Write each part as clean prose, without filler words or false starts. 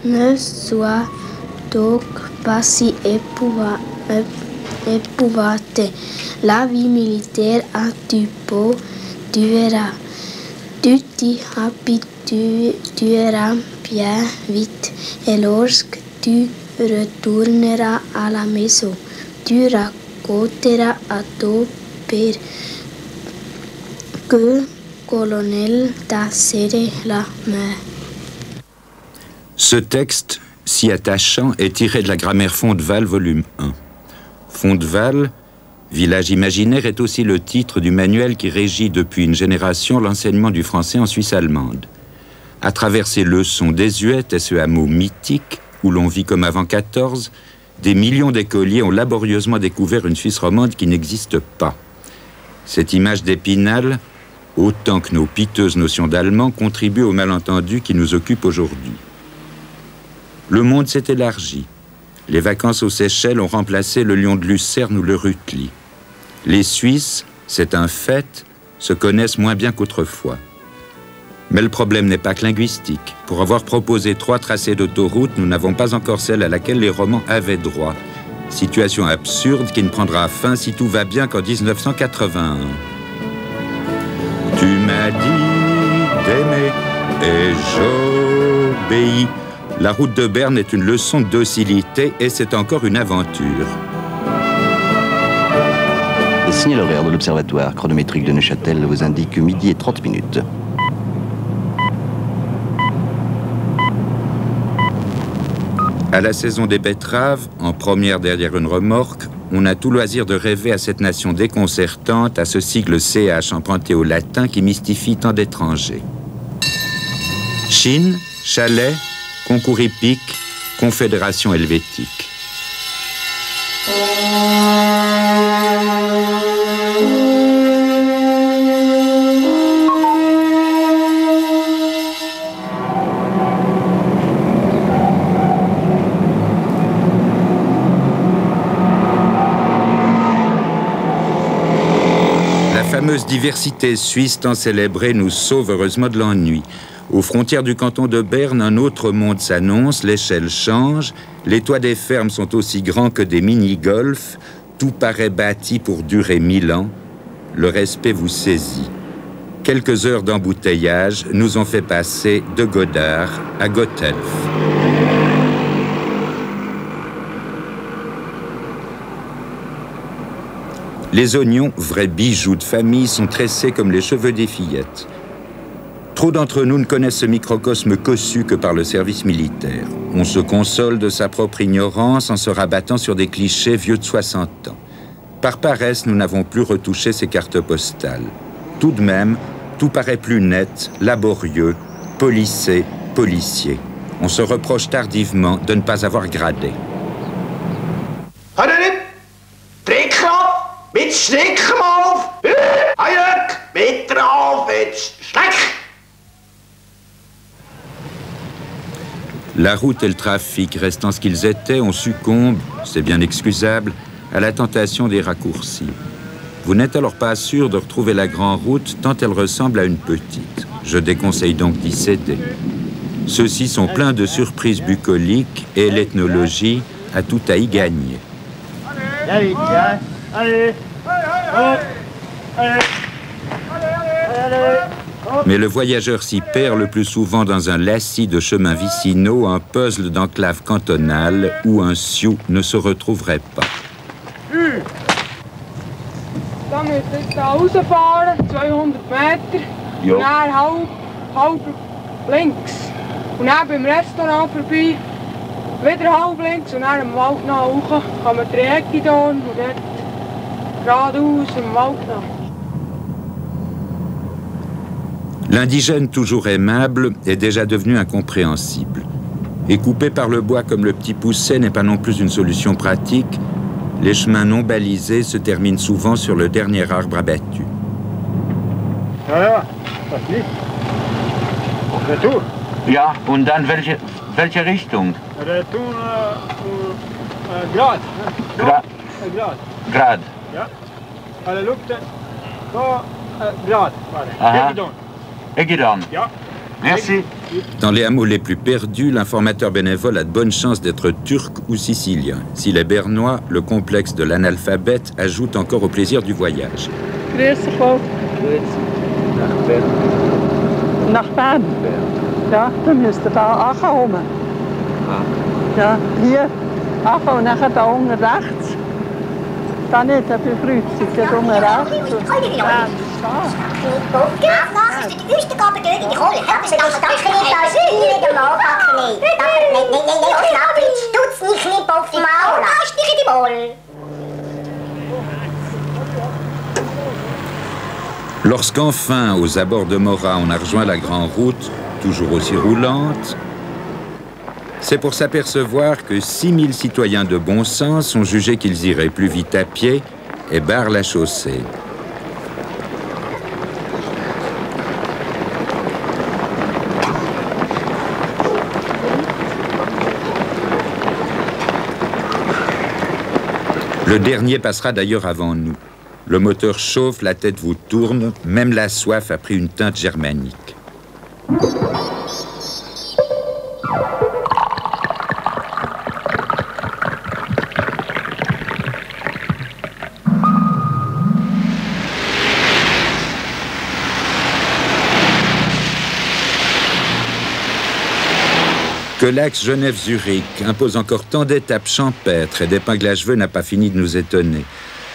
Ne sois donc pas si épouvanté. La vie militaire a du beau, tu verras. Tu t'y habitueras bien vite. Et lorsque tu retourneras à la maison, tu raconteras à ton père que le colonel t'a serré la main. Ce texte, si attachant, est tiré de la grammaire Fondeval, volume 1. Fondeval, village imaginaire, est aussi le titre du manuel qui régit depuis une génération l'enseignement du français en Suisse allemande. À travers ces leçons désuètes et ce hameau mythique, où l'on vit comme avant 14, des millions d'écoliers ont laborieusement découvert une Suisse romande qui n'existe pas. Cette image d'Épinal, autant que nos piteuses notions d'allemand, contribue au malentendu qui nous occupe aujourd'hui. Le monde s'est élargi. Les vacances aux Seychelles ont remplacé le lion de Lucerne ou le Rutli. Les Suisses, c'est un fait, se connaissent moins bien qu'autrefois. Mais le problème n'est pas que linguistique. Pour avoir proposé 3 tracés d'autoroute, nous n'avons pas encore celle à laquelle les Romans avaient droit. Situation absurde qui ne prendra fin si tout va bien qu'en 1981. Tu m'as dit d'aimer et j'obéis. La route de Berne est une leçon de docilité et c'est encore une aventure. Le signal horaire de l'Observatoire chronométrique de Neuchâtel vous indique 12h30. À la saison des betteraves, en première derrière une remorque, on a tout loisir de rêver à cette nation déconcertante, à ce sigle CH emprunté au latin qui mystifie tant d'étrangers. Chine, chalet, concours hippique, confédération helvétique. La fameuse diversité suisse tant célébrée nous sauve heureusement de l'ennui. Aux frontières du canton de Berne, un autre monde s'annonce, l'échelle change, les toits des fermes sont aussi grands que des mini-golfs, tout paraît bâti pour durer 1000 ans, le respect vous saisit. Quelques heures d'embouteillage nous ont fait passer de Godard à Gottelf. Les oignons, vrais bijoux de famille, sont tressés comme les cheveux des fillettes. Trop d'entre nous ne connaissent ce microcosme cossu que par le service militaire. On se console de sa propre ignorance en se rabattant sur des clichés vieux de 60 ans. Par paresse, nous n'avons plus retouché ces cartes postales. Tout de même, tout paraît plus net, laborieux, policé, policier. On se reproche tardivement de ne pas avoir gradé. La route et le trafic restant ce qu'ils étaient, on succombe, c'est bien excusable, à la tentation des raccourcis. Vous n'êtes alors pas sûr de retrouver la grande route tant elle ressemble à une petite. Je déconseille donc d'y céder. Ceux-ci sont pleins de surprises bucoliques et l'ethnologie a tout à y gagner. Mais le voyageur s'y perd le plus souvent dans un lacis de chemins vicinaux, un puzzle d'enclave cantonale où un sioux ne se retrouverait pas. Dan müsst ihr jetzt da rausfahren, 200 Meter, Jo. und dann halb links. Und dann beim Restaurant vorbei, wieder halb links und dann im Wald nach hoch, kann man die Ecke da und dort geradeaus im Wald nach. L'indigène toujours aimable est déjà devenu incompréhensible. Et coupé par le bois comme le petit Pousset n'est pas non plus une solution pratique, les chemins non balisés se terminent souvent sur le dernier arbre abattu. Ja, das nicht. Retour. Ja, und dann welche Richtung? Retour grad. Grad. Grad. Grad. Ja. Alle lukten. Da grad. Aha. Egedon. Egedon. Ja. Merci. Dans les hameaux les plus perdus, l'informateur bénévole a de bonnes chances d'être turc ou sicilien. S'il est bernois, le complexe de l'analphabète ajoute encore au plaisir du voyage. Nach Bern? Ja, dan müsst ihr da ankommen. Ja, hier ankommen und nachher da unten rechts. Da nicht, da befrüht sich, da unten rechts. Ja, das ist die Üstergabe in die Kohle. Das ist ganz nicht der Malpacken nicht. Nein, Schnabelitsch, tut's nicht auf die Maul. Da ist nicht die Maul. Lorsqu'enfin, aux abords de Morat, on a rejoint la grande route, toujours aussi roulante, c'est pour s'apercevoir que 6000 citoyens de bon sens ont jugé qu'ils iraient plus vite à pied et barrent la chaussée. Le dernier passera d'ailleurs avant nous. Le moteur chauffe, la tête vous tourne, même la soif a pris une teinte germanique. Que l'axe Genève-Zurich impose encore tant d'étapes champêtres et d'épingles à cheveux n'a pas fini de nous étonner.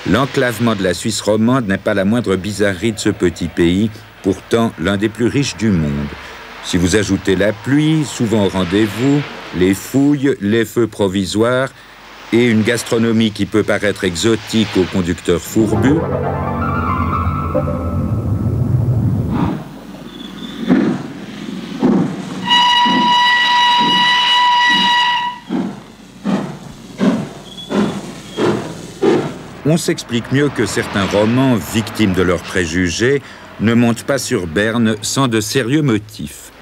L'enclavement de la Suisse romande n'est pas la moindre bizarrerie de ce petit pays, pourtant l'un des plus riches du monde. Si vous ajoutez la pluie, souvent au rendez-vous, les fouilles, les feux provisoires et une gastronomie qui peut paraître exotique aux conducteurs fourbus, on s'explique mieux que certains romans, victimes de leurs préjugés, ne montent pas sur Berne sans de sérieux motifs.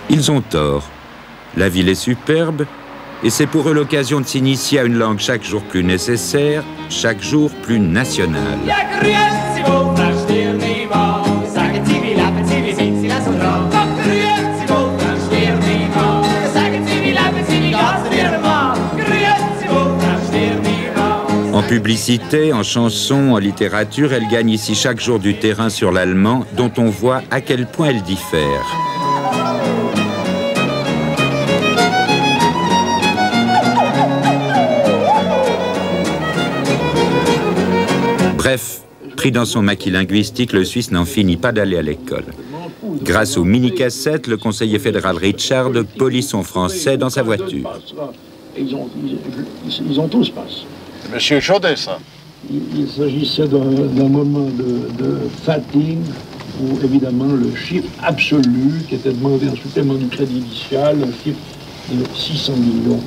Ils ont tort. La ville est superbe, et c'est pour eux l'occasion de s'initier à une langue chaque jour plus nécessaire, chaque jour plus nationale. En publicité, en chanson, en littérature, elle gagne ici chaque jour du terrain sur l'allemand, dont on voit à quel point elle diffère. Bref, pris dans son maquis linguistique, le Suisse n'en finit pas d'aller à l'école. Grâce aux mini-cassettes, le conseiller fédéral Richard polit son français dans sa voiture. Ils ont tous passé. Monsieur Chaudet, ça. Il s'agissait d'un moment de fatigue où, évidemment, le chiffre absolu qui était demandé en supplément de crédit initial, un chiffre de 600 millions,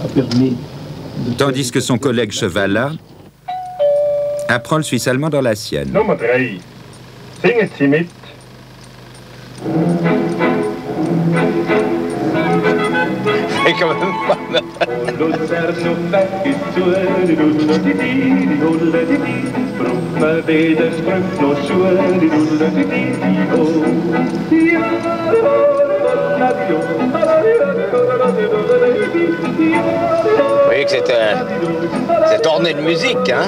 a permis de... Tandis que son collègue Chevalat apprend le suisse allemand dans la sienne. Nummer 3. Singen Sie mit. C'est quand même pas mal. Vous voyez que c'est orné de musique, hein?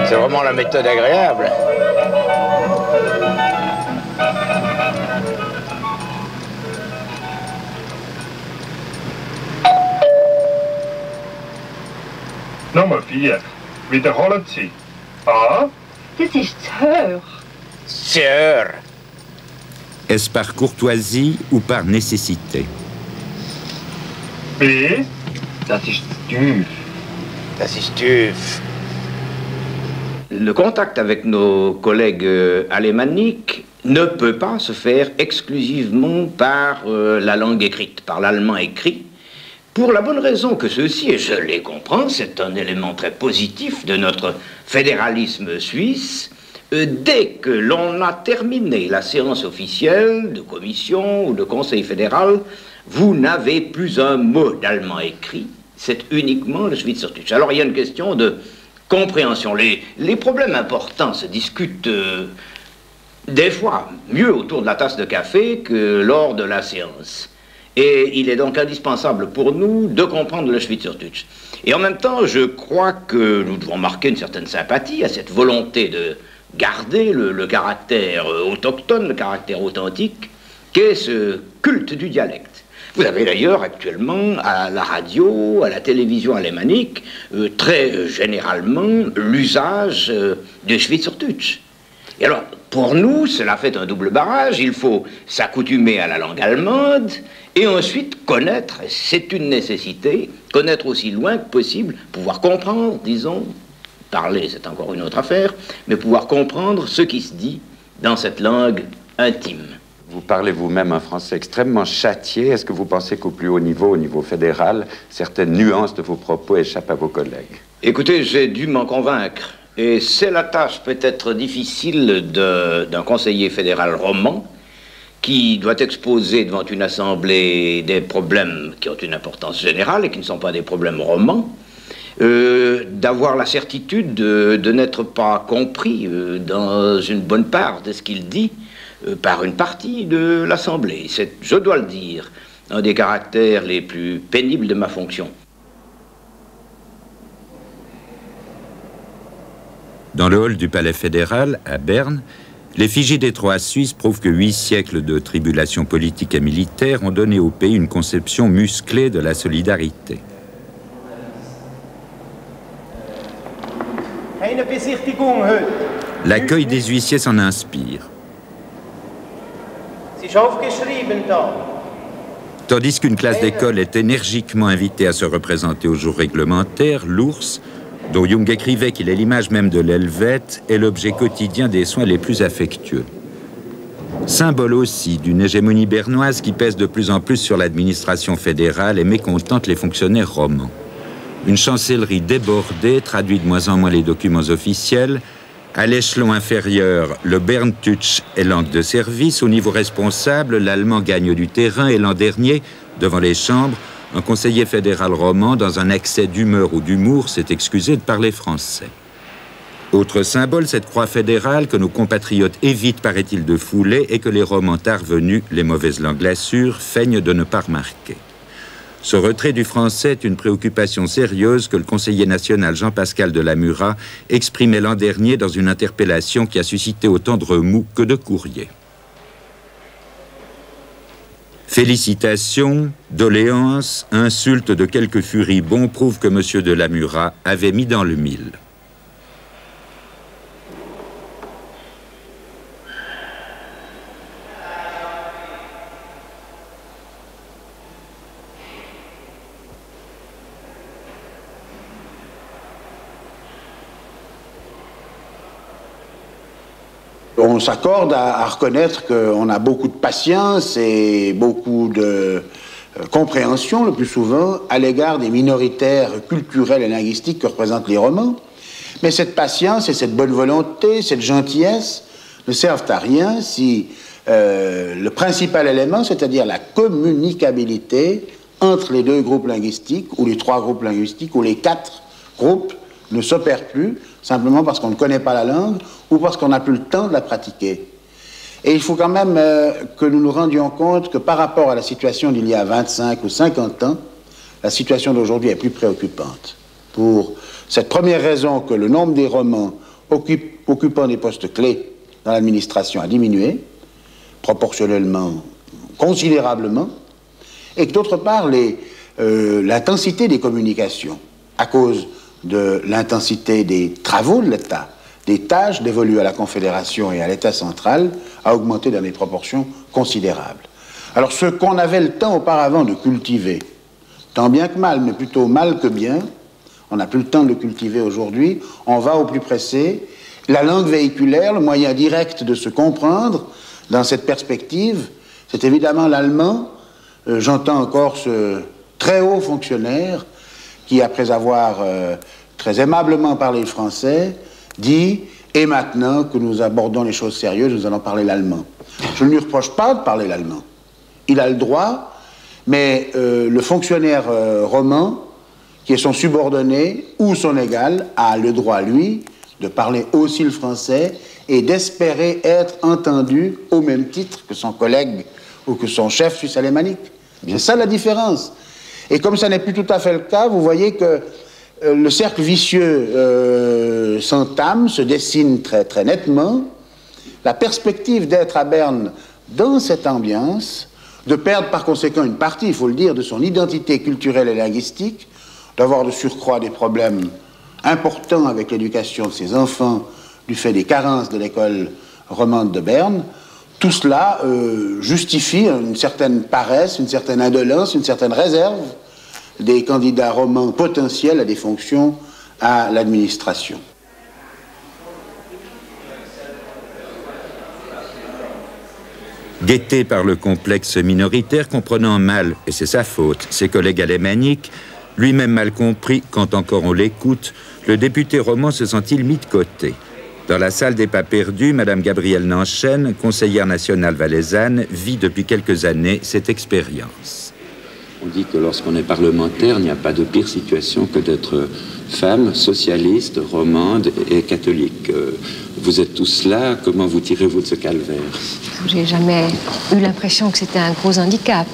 C'est vraiment la méthode agréable. Nummer 4. Wiederholen Sie. A. Das ist Sir. Sir. Est-ce par courtoisie ou par nécessité? B. Das ist Stuf. Das ist Stuf. Le contact avec nos collègues alémaniques ne peut pas se faire exclusivement par la langue écrite, par l'allemand écrit, pour la bonne raison que ceci, et je les comprends, c'est un élément très positif de notre fédéralisme suisse. Dès que l'on a terminé la séance officielle de commission ou de conseil fédéral, vous n'avez plus un mot d'allemand écrit, c'est uniquement le Schweizerdeutsch. Alors il y a une question de compréhension. Les problèmes importants se discutent Des fois, mieux autour de la tasse de café que lors de la séance. Et il est donc indispensable pour nous de comprendre le Schweizerdeutsch. Et en même temps, je crois que nous devons marquer une certaine sympathie à cette volonté de garder le caractère autochtone, le caractère authentique, qu'est ce culte du dialecte. Vous avez d'ailleurs actuellement à la radio, à la télévision alémanique, très généralement l'usage du Schweizerdeutsch. Et alors, pour nous, cela fait un double barrage. Il faut s'accoutumer à la langue allemande et ensuite connaître, c'est une nécessité, connaître aussi loin que possible, pouvoir comprendre, disons, parler c'est encore une autre affaire, mais pouvoir comprendre ce qui se dit dans cette langue intime. Vous parlez vous-même un français extrêmement châtié. Est-ce que vous pensez qu'au plus haut niveau fédéral, certaines nuances de vos propos échappent à vos collègues? Écoutez, j'ai dû m'en convaincre. Et c'est la tâche peut-être difficile d'un conseiller fédéral roman qui doit exposer devant une assemblée des problèmes qui ont une importance générale et qui ne sont pas des problèmes romans, d'avoir la certitude de n'être pas compris dans une bonne part de ce qu'il dit par une partie de l'assemblée. C'est, je dois le dire, un des caractères les plus pénibles de ma fonction. Dans le hall du Palais fédéral, à Berne, l'effigie des trois Suisses prouve que 8 siècles de tribulations politiques et militaires ont donné au pays une conception musclée de la solidarité. L'accueil des huissiers s'en inspire. Tandis qu'une classe d'école est énergiquement invitée à se représenter au jour réglementaire, l'ours, dont Jung écrivait qu'il est l'image même de l'Helvète, est l'objet quotidien des soins les plus affectueux. Symbole aussi d'une hégémonie bernoise qui pèse de plus en plus sur l'administration fédérale et mécontente les fonctionnaires romans. Une chancellerie débordée traduit de moins en moins les documents officiels. À l'échelon inférieur, le Berndeutsch est langue de service. Au niveau responsable, l'allemand gagne du terrain et l'an dernier, devant les chambres, un conseiller fédéral roman, dans un excès d'humeur ou d'humour, s'est excusé de parler français. Autre symbole, cette croix fédérale que nos compatriotes évitent, paraît-il, de fouler et que les romans tard venus, les mauvaises langues l'assurent, feignent de ne pas remarquer. Ce retrait du français est une préoccupation sérieuse que le conseiller national Jean-Pascal de la Murat exprimait l'an dernier dans une interpellation qui a suscité autant de remous que de courriers. Félicitations, doléances, insultes de quelques furibonds prouvent que M. de la Murat avait mis dans le mille. On s'accorde à reconnaître qu'on a beaucoup de patience et beaucoup de compréhension, le plus souvent, à l'égard des minoritaires culturels et linguistiques que représentent les romans. Mais cette patience et cette bonne volonté, cette gentillesse, ne servent à rien si le principal élément, c'est-à-dire la communicabilité entre les 2 groupes linguistiques, ou les 3 groupes linguistiques, ou les 4 groupes, ne s'opère plus, simplement parce qu'on ne connaît pas la langue ou parce qu'on n'a plus le temps de la pratiquer. Et il faut quand même que nous nous rendions compte que par rapport à la situation d'il y a 25 ou 50 ans, la situation d'aujourd'hui est plus préoccupante. Pour cette première raison que le nombre des romans occupant des postes clés dans l'administration a diminué, proportionnellement, considérablement, et que d'autre part, l'intensité des communications, à cause de l'intensité des travaux de l'État, des tâches dévolues à la Confédération et à l'État central, a augmenté dans des proportions considérables. Alors ce qu'on avait le temps auparavant de cultiver, tant bien que mal, mais plutôt mal que bien, on n'a plus le temps de le cultiver aujourd'hui, on va au plus pressé. La langue véhiculaire, le moyen direct de se comprendre dans cette perspective, c'est évidemment l'allemand. J'entends encore ce très haut fonctionnaire qui, après avoir très aimablement parlé le français, dit « Et maintenant que nous abordons les choses sérieuses, nous allons parler l'allemand ». Je ne lui reproche pas de parler l'allemand. Il a le droit, mais le fonctionnaire roman, qui est son subordonné ou son égal, a le droit, lui, de parler aussi le français et d'espérer être entendu au même titre que son collègue ou que son chef suisse alémanique. C'est ça la différence. Et comme ça n'est plus tout à fait le cas, vous voyez que le cercle vicieux s'entame, se dessine très, très nettement. La perspective d'être à Berne dans cette ambiance, de perdre par conséquent une partie, il faut le dire, de son identité culturelle et linguistique, d'avoir de surcroît des problèmes importants avec l'éducation de ses enfants du fait des carences de l'école romande de Berne, tout cela justifie une certaine paresse, une certaine indolence, une certaine réserve des candidats romans potentiels à des fonctions à l'administration. Guetté par le complexe minoritaire, comprenant mal, et c'est sa faute, ses collègues alémaniques, lui-même mal compris, quand encore on l'écoute, le député roman se sent-il mis de côté. Dans la salle des pas perdus, Madame Gabrielle Nanchen, conseillère nationale valaisanne, vit depuis quelques années cette expérience. On dit que lorsqu'on est parlementaire, il n'y a pas de pire situation que d'être femme, socialiste, romande et catholique. Vous êtes tous là, comment vous tirez-vous de ce calvaire? J'ai jamais eu l'impression que c'était un gros handicap.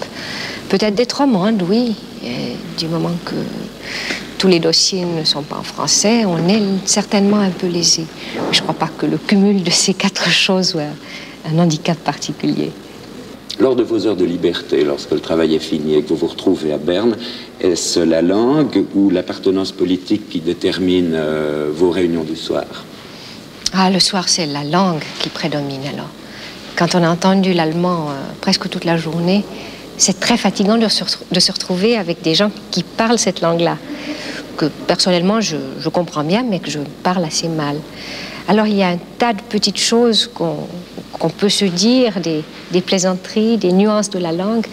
Peut-être d'être romande, oui. Et du moment que tous les dossiers ne sont pas en français, on est certainement un peu lésé. Mais je ne crois pas que le cumul de ces 4 choses soit un handicap particulier. Lors de vos heures de liberté, lorsque le travail est fini et que vous vous retrouvez à Berne, est-ce la langue ou l'appartenance politique qui détermine vos réunions du soir? Ah, le soir, c'est la langue qui prédomine alors. Quand on a entendu l'allemand presque toute la journée, c'est très fatigant de se retrouver avec des gens qui parlent cette langue-là, que personnellement je comprends bien, mais que je parle assez mal. Alors il y a un tas de petites choses qu'on peut se dire, des plaisanteries, des nuances de la langue,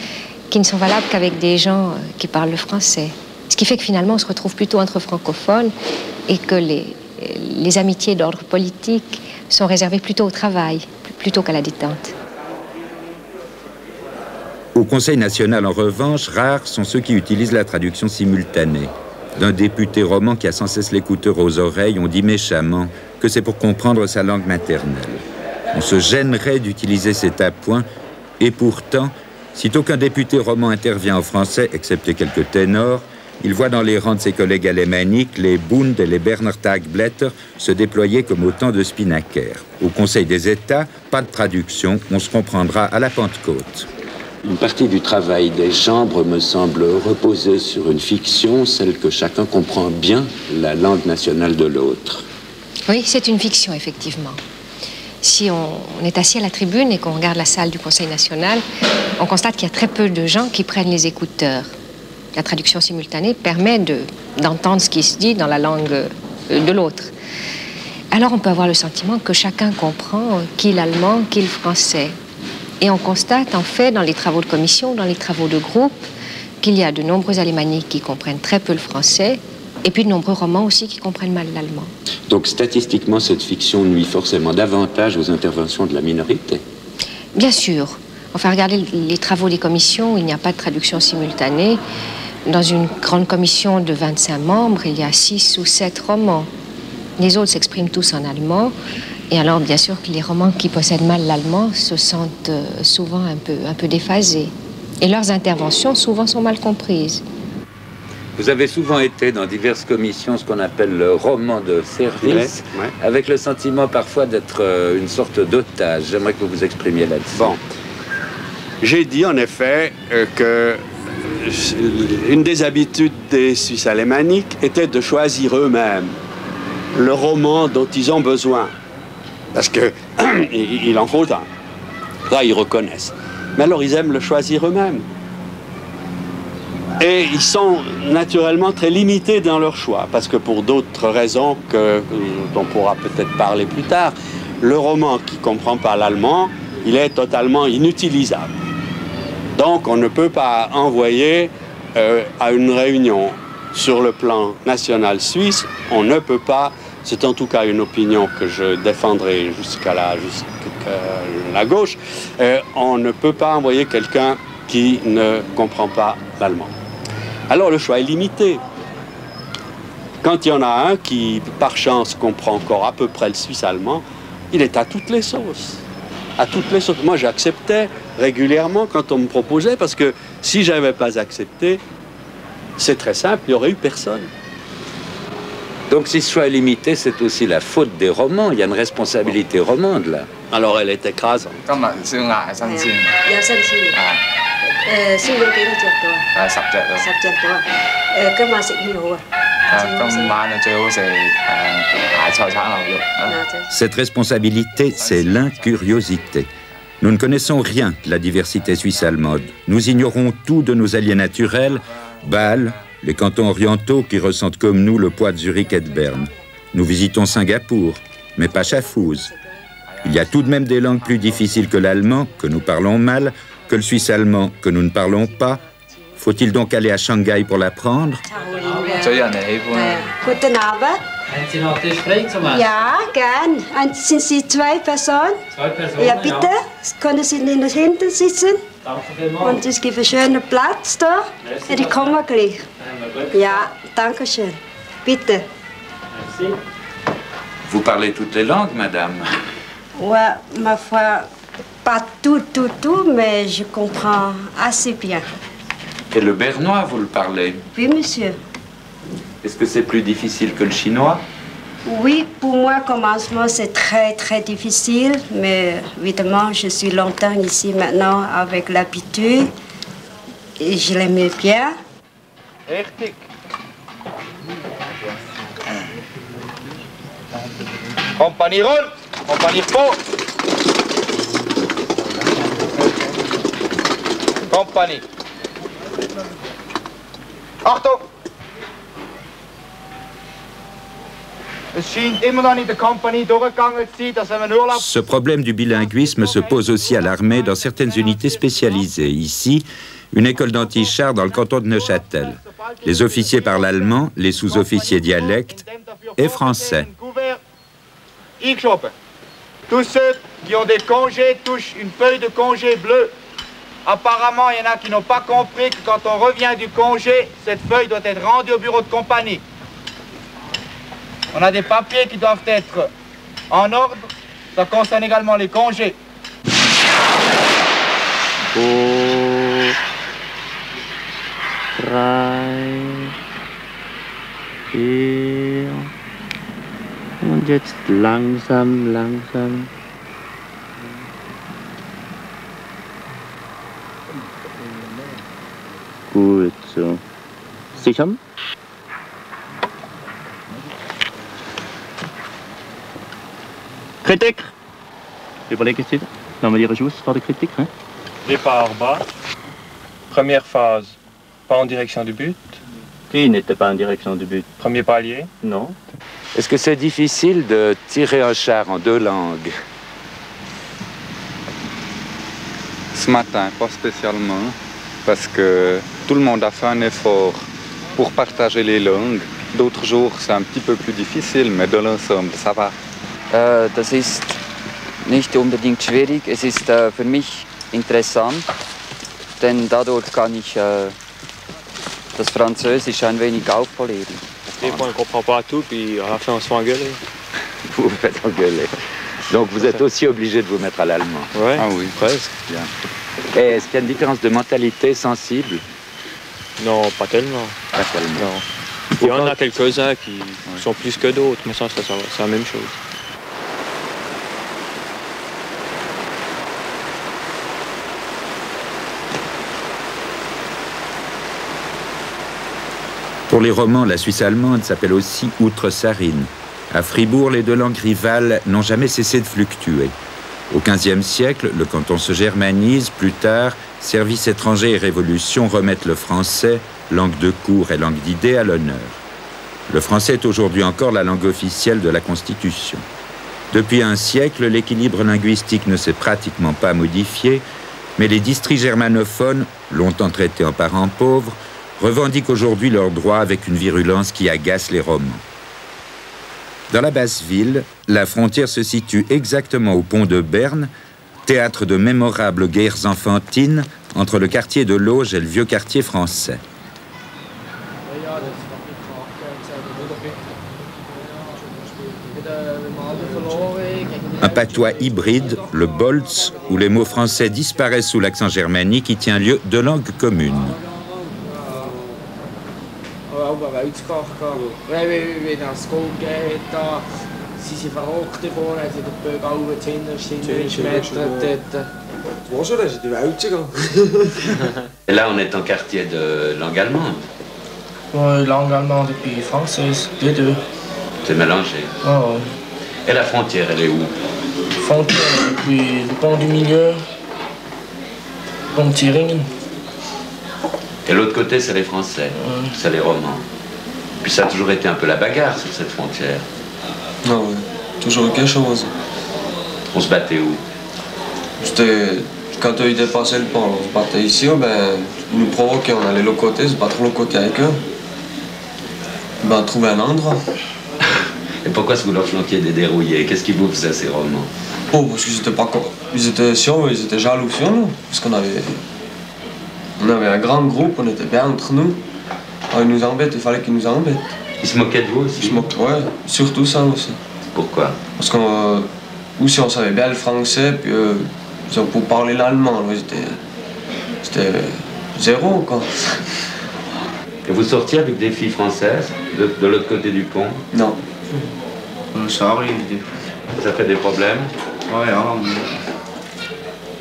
qui ne sont valables qu'avec des gens qui parlent le français. Ce qui fait que finalement on se retrouve plutôt entre francophones et que les amitiés d'ordre politique sont réservées plutôt au travail, plutôt qu'à la détente. Au Conseil national, en revanche, rares sont ceux qui utilisent la traduction simultanée. D'un député roman qui a sans cesse l'écouteur aux oreilles, on dit méchamment que c'est pour comprendre sa langue maternelle. On se gênerait d'utiliser cet appoint, et pourtant, sitôt qu'un député roman intervient en français, excepté quelques ténors, il voit dans les rangs de ses collègues alémaniques les Bund et les Berner Tagblätter se déployer comme autant de Spinnaker. Au Conseil des États, pas de traduction, on se comprendra à la Pentecôte. Une partie du travail des chambres me semble reposer sur une fiction, celle que chacun comprend bien la langue nationale de l'autre. Oui, c'est une fiction, effectivement. Si on est assis à la tribune et qu'on regarde la salle du Conseil national, on constate qu'il y a très peu de gens qui prennent les écouteurs. La traduction simultanée permet d'entendre ce qui se dit dans la langue de l'autre. Alors on peut avoir le sentiment que chacun comprend qui l'allemand, qui le français. Et on constate en fait dans les travaux de commission, dans les travaux de groupe, qu'il y a de nombreux alémaniques qui comprennent très peu le français, et puis de nombreux romans aussi qui comprennent mal l'allemand. Donc statistiquement, cette fiction nuit forcément davantage aux interventions de la minorité? Bien sûr. Enfin, regardez les travaux des commissions, il n'y a pas de traduction simultanée. Dans une grande commission de 25 membres, il y a 6 ou 7 romans. Les autres s'expriment tous en allemand. Et alors, bien sûr, que les romans qui possèdent mal l'allemand se sentent souvent un peu déphasés. Et leurs interventions, souvent, sont mal comprises. Vous avez souvent été dans diverses commissions, ce qu'on appelle le roman de service, ouais. avec le sentiment parfois d'être une sorte d'otage. J'aimerais que vous vous exprimiez là-dessus. Bon. J'ai dit, en effet, que une des habitudes des Suisses alémaniques était de choisir eux-mêmes le roman dont ils ont besoin. Parce qu'il en faut un. Là, ils reconnaissent. Mais alors, ils aiment le choisir eux-mêmes. Et ils sont naturellement très limités dans leur choix, parce que pour d'autres raisons dont on pourra peut-être parler plus tard, le roman qui ne comprend pas l'allemand, il est totalement inutilisable. Donc, on ne peut pas envoyer à une réunion sur le plan national suisse, on ne peut pas. C'est en tout cas une opinion que je défendrai jusqu'à la gauche. On ne peut pas envoyer quelqu'un qui ne comprend pas l'allemand. Alors le choix est limité. Quand il y en a un qui, par chance, comprend encore à peu près le suisse-allemand, il est à toutes les sauces. À toutes les sauces. Moi, j'acceptais régulièrement quand on me proposait, parce que si je n'avais pas accepté, c'est très simple, il n'y aurait eu personne. Donc si ce choix est limité, c'est aussi la faute des romans. Il y a une responsabilité romande, là. Alors elle est écrasante. Cette responsabilité, c'est l'incuriosité. Nous ne connaissons rien de la diversité suisse-allemande. Nous ignorons tout de nos alliés naturels, Bâle, les cantons orientaux qui ressentent comme nous le poids de Zurich et de Berne. Nous visitons Singapour, mais pas Schaffhouse. Il y a tout de même des langues plus difficiles que l'allemand, que nous parlons mal, que le suisse-allemand, que nous ne parlons pas. Faut-il donc aller à Shanghai pour l'apprendre? Guten Abend. Ja, gern. Sind Sie zwei Personen? Zwei Personen, ja, bitte. Können Sie hinten sitzen? Und es gibt einen schönen Platz da. Ja, ich komme gleich. Ja, danke schön. Bitte. Vous parlez toutes les langues, madame? Ouais, ma foi, pas tout, mais je comprends assez bien. Et le bernois, vous le parlez? Oui, monsieur. Est-ce que c'est plus difficile que le chinois? Oui, pour moi, au commencement, c'est très difficile, mais évidemment, je suis longtemps ici maintenant avec l'habitude et je l'aimais bien. Richtig. Compagnie rund, compagnie repos. Compagnie. Achtung! Ce problème du bilinguisme se pose aussi à l'armée dans certaines unités spécialisées. Ici, une école d'antichars dans le canton de Neuchâtel. Les officiers parlent allemand, les sous-officiers dialectent et français. Tous ceux qui ont des congés touchent une feuille de congé bleue. Apparemment, il y en a qui n'ont pas compris que quand on revient du congé, cette feuille doit être rendue au bureau de compagnie. On a des papiers qui doivent être en ordre. Ça concerne également les congés. Und jetzt langsam. Gut so. Sichern. Kritik. Überlegen Sie, nochmal Ihre Schuss vor der Kritik. Hein? Départ bas. Première phase, pas en direction du but. Qui n'était pas en direction du but? Premier palier. Non. Est-ce que c'est difficile de tirer un char en deux langues? Ce matin, pas spécialement, parce que tout le monde a fait un effort pour partager les langues. D'autres jours, c'est un petit peu plus difficile, mais dans l'ensemble, ça va. Das ist nicht unbedingt schwierig. Es ist für mich interessant, denn dadurch kann ich das Französisch ein wenig aufpolieren. Des fois, on ne comprend pas tout, puis à la fin, on se fait engueuler. Vous vous faites engueuler. Donc vous êtes aussi obligé de vous mettre à l'allemand. Ouais, ah oui, presque. Bien. Et est-ce qu'il y a une différence de mentalité sensible? Non, pas tellement. Pas tellement. Non. Il y en a quelques-uns qui sont plus que d'autres, mais ça va, c'est la même chose. Pour les romans, la Suisse allemande s'appelle aussi Outre-Sarine. À Fribourg, les deux langues rivales n'ont jamais cessé de fluctuer. Au XVe siècle, le canton se germanise. Plus tard, services étrangers et révolution remettent le français, langue de cours et langue d'idées, à l'honneur. Le français est aujourd'hui encore la langue officielle de la Constitution. Depuis un siècle, l'équilibre linguistique ne s'est pratiquement pas modifié, mais les districts germanophones, longtemps traités en parents pauvres, revendiquent aujourd'hui leurs droits avec une virulence qui agace les Romans. Dans la Basse-Ville, la frontière se situe exactement au pont de Berne, théâtre de mémorables guerres enfantines entre le quartier de l'Auge et le vieux quartier français. patois hybride, le Bolz, où les mots français disparaissent sous l'accent germanique, qui tient lieu de langue commune. Et là, on est en quartier de langue allemande. Oui, langue allemande et puis française, les deux. C'est mélangé. Oh. Et la frontière, elle est où? Frontière, et puis le pont du milieu, pont de Thüringen. Et l'autre côté, c'est les Français, c'est les Romands. Puis ça a toujours été un peu la bagarre sur cette frontière. Non, oui, toujours quelque chose. On se battait où? C'était quand ils dépassaient le pont, on se battait ici, ben, ils nous provoquaient, on allait de l'autre côté, se battre de l'autre côté avec eux. Ben, trouver un endroit. Et pourquoi est-ce que vous leur flanquiez des dérouillés? Qu'est-ce qui vous faisait ces Romands? Oh, parce qu'ils étaient pas... Ils étaient sur eux, ils étaient jaloux sur nous. Parce qu'on avait... On avait un grand groupe, on était bien entre nous. Alors ils nous embêtent, il fallait qu'ils nous embêtent. Ils se moquaient de vous aussi? Ils se moquaient, ouais, surtout ça aussi. Pourquoi? Parce qu'on... Ou si on savait bien le français, puis pour parler l'allemand, c'était zéro, quoi. Et vous sortiez avec des filles françaises de l'autre côté du pont? Non. Ça arrive des fois. Ça fait des problèmes? Ouais, alors,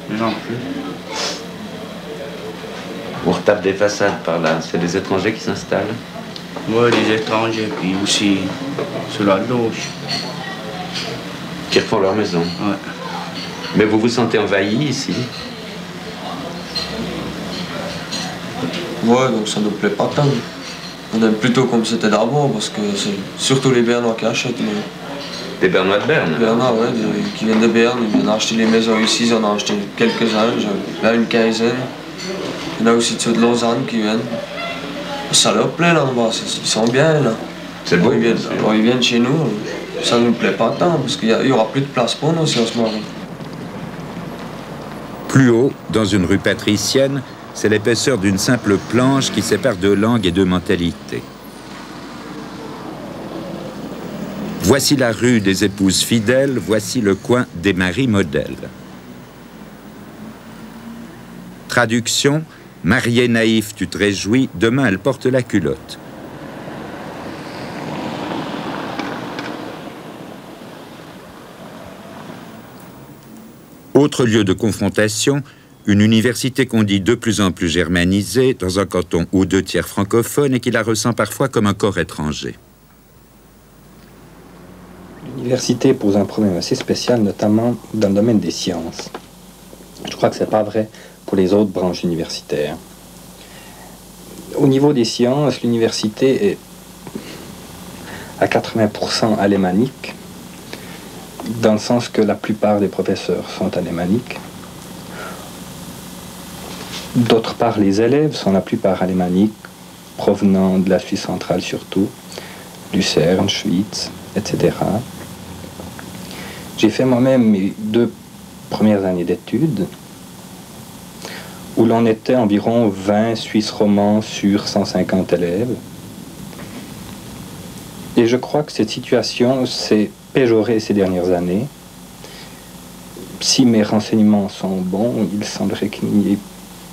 mais non plus. On retape des façades par là, c'est des étrangers qui s'installent? Oui, des étrangers, puis aussi sur la gauche. Qui refont leur maison? Ouais. Mais vous vous sentez envahi ici? Ouais, donc ça nous plaît pas tant. On aime plutôt comme c'était d'abord, parce que c'est surtout les Bernois qui achètent. Des Bernois de Berne? Les Bernois, ouais, qui viennent de Berne, ils viennent acheter les maisons ici, ils en ont acheté quelques-uns, là une quinzaine. Il y en a aussi de Lausanne qui viennent. Ça leur plaît là-bas, ils sont bien là. C'est beau. Ils viennent chez nous, ça ne nous plaît pas tant, parce qu'il n'y aura plus de place pour nous si on se marie. Plus haut, dans une rue patricienne, c'est l'épaisseur d'une simple planche qui sépare deux langues et deux mentalités. Voici la rue des épouses fidèles, voici le coin des maris modèles. Traduction, marié naïf, tu te réjouis, demain elle porte la culotte. Autre lieu de confrontation, une université qu'on dit de plus en plus germanisée, dans un canton ou 2/3 francophone, et qui la ressent parfois comme un corps étranger. L'université pose un problème assez spécial, notamment dans le domaine des sciences. Je crois que ce n'est pas vrai pour les autres branches universitaires. Au niveau des sciences, l'université est à 80% alémanique, dans le sens que la plupart des professeurs sont alémaniques. D'autre part, les élèves sont la plupart alémaniques, provenant de la Suisse centrale surtout, Lucerne, Schwyz, etc. J'ai fait moi-même mes 2 premières années d'études, où l'on était environ 20 Suisses romands sur 150 élèves. Et je crois que cette situation s'est péjorée ces dernières années. Si mes renseignements sont bons, il semblerait qu'il n'y ait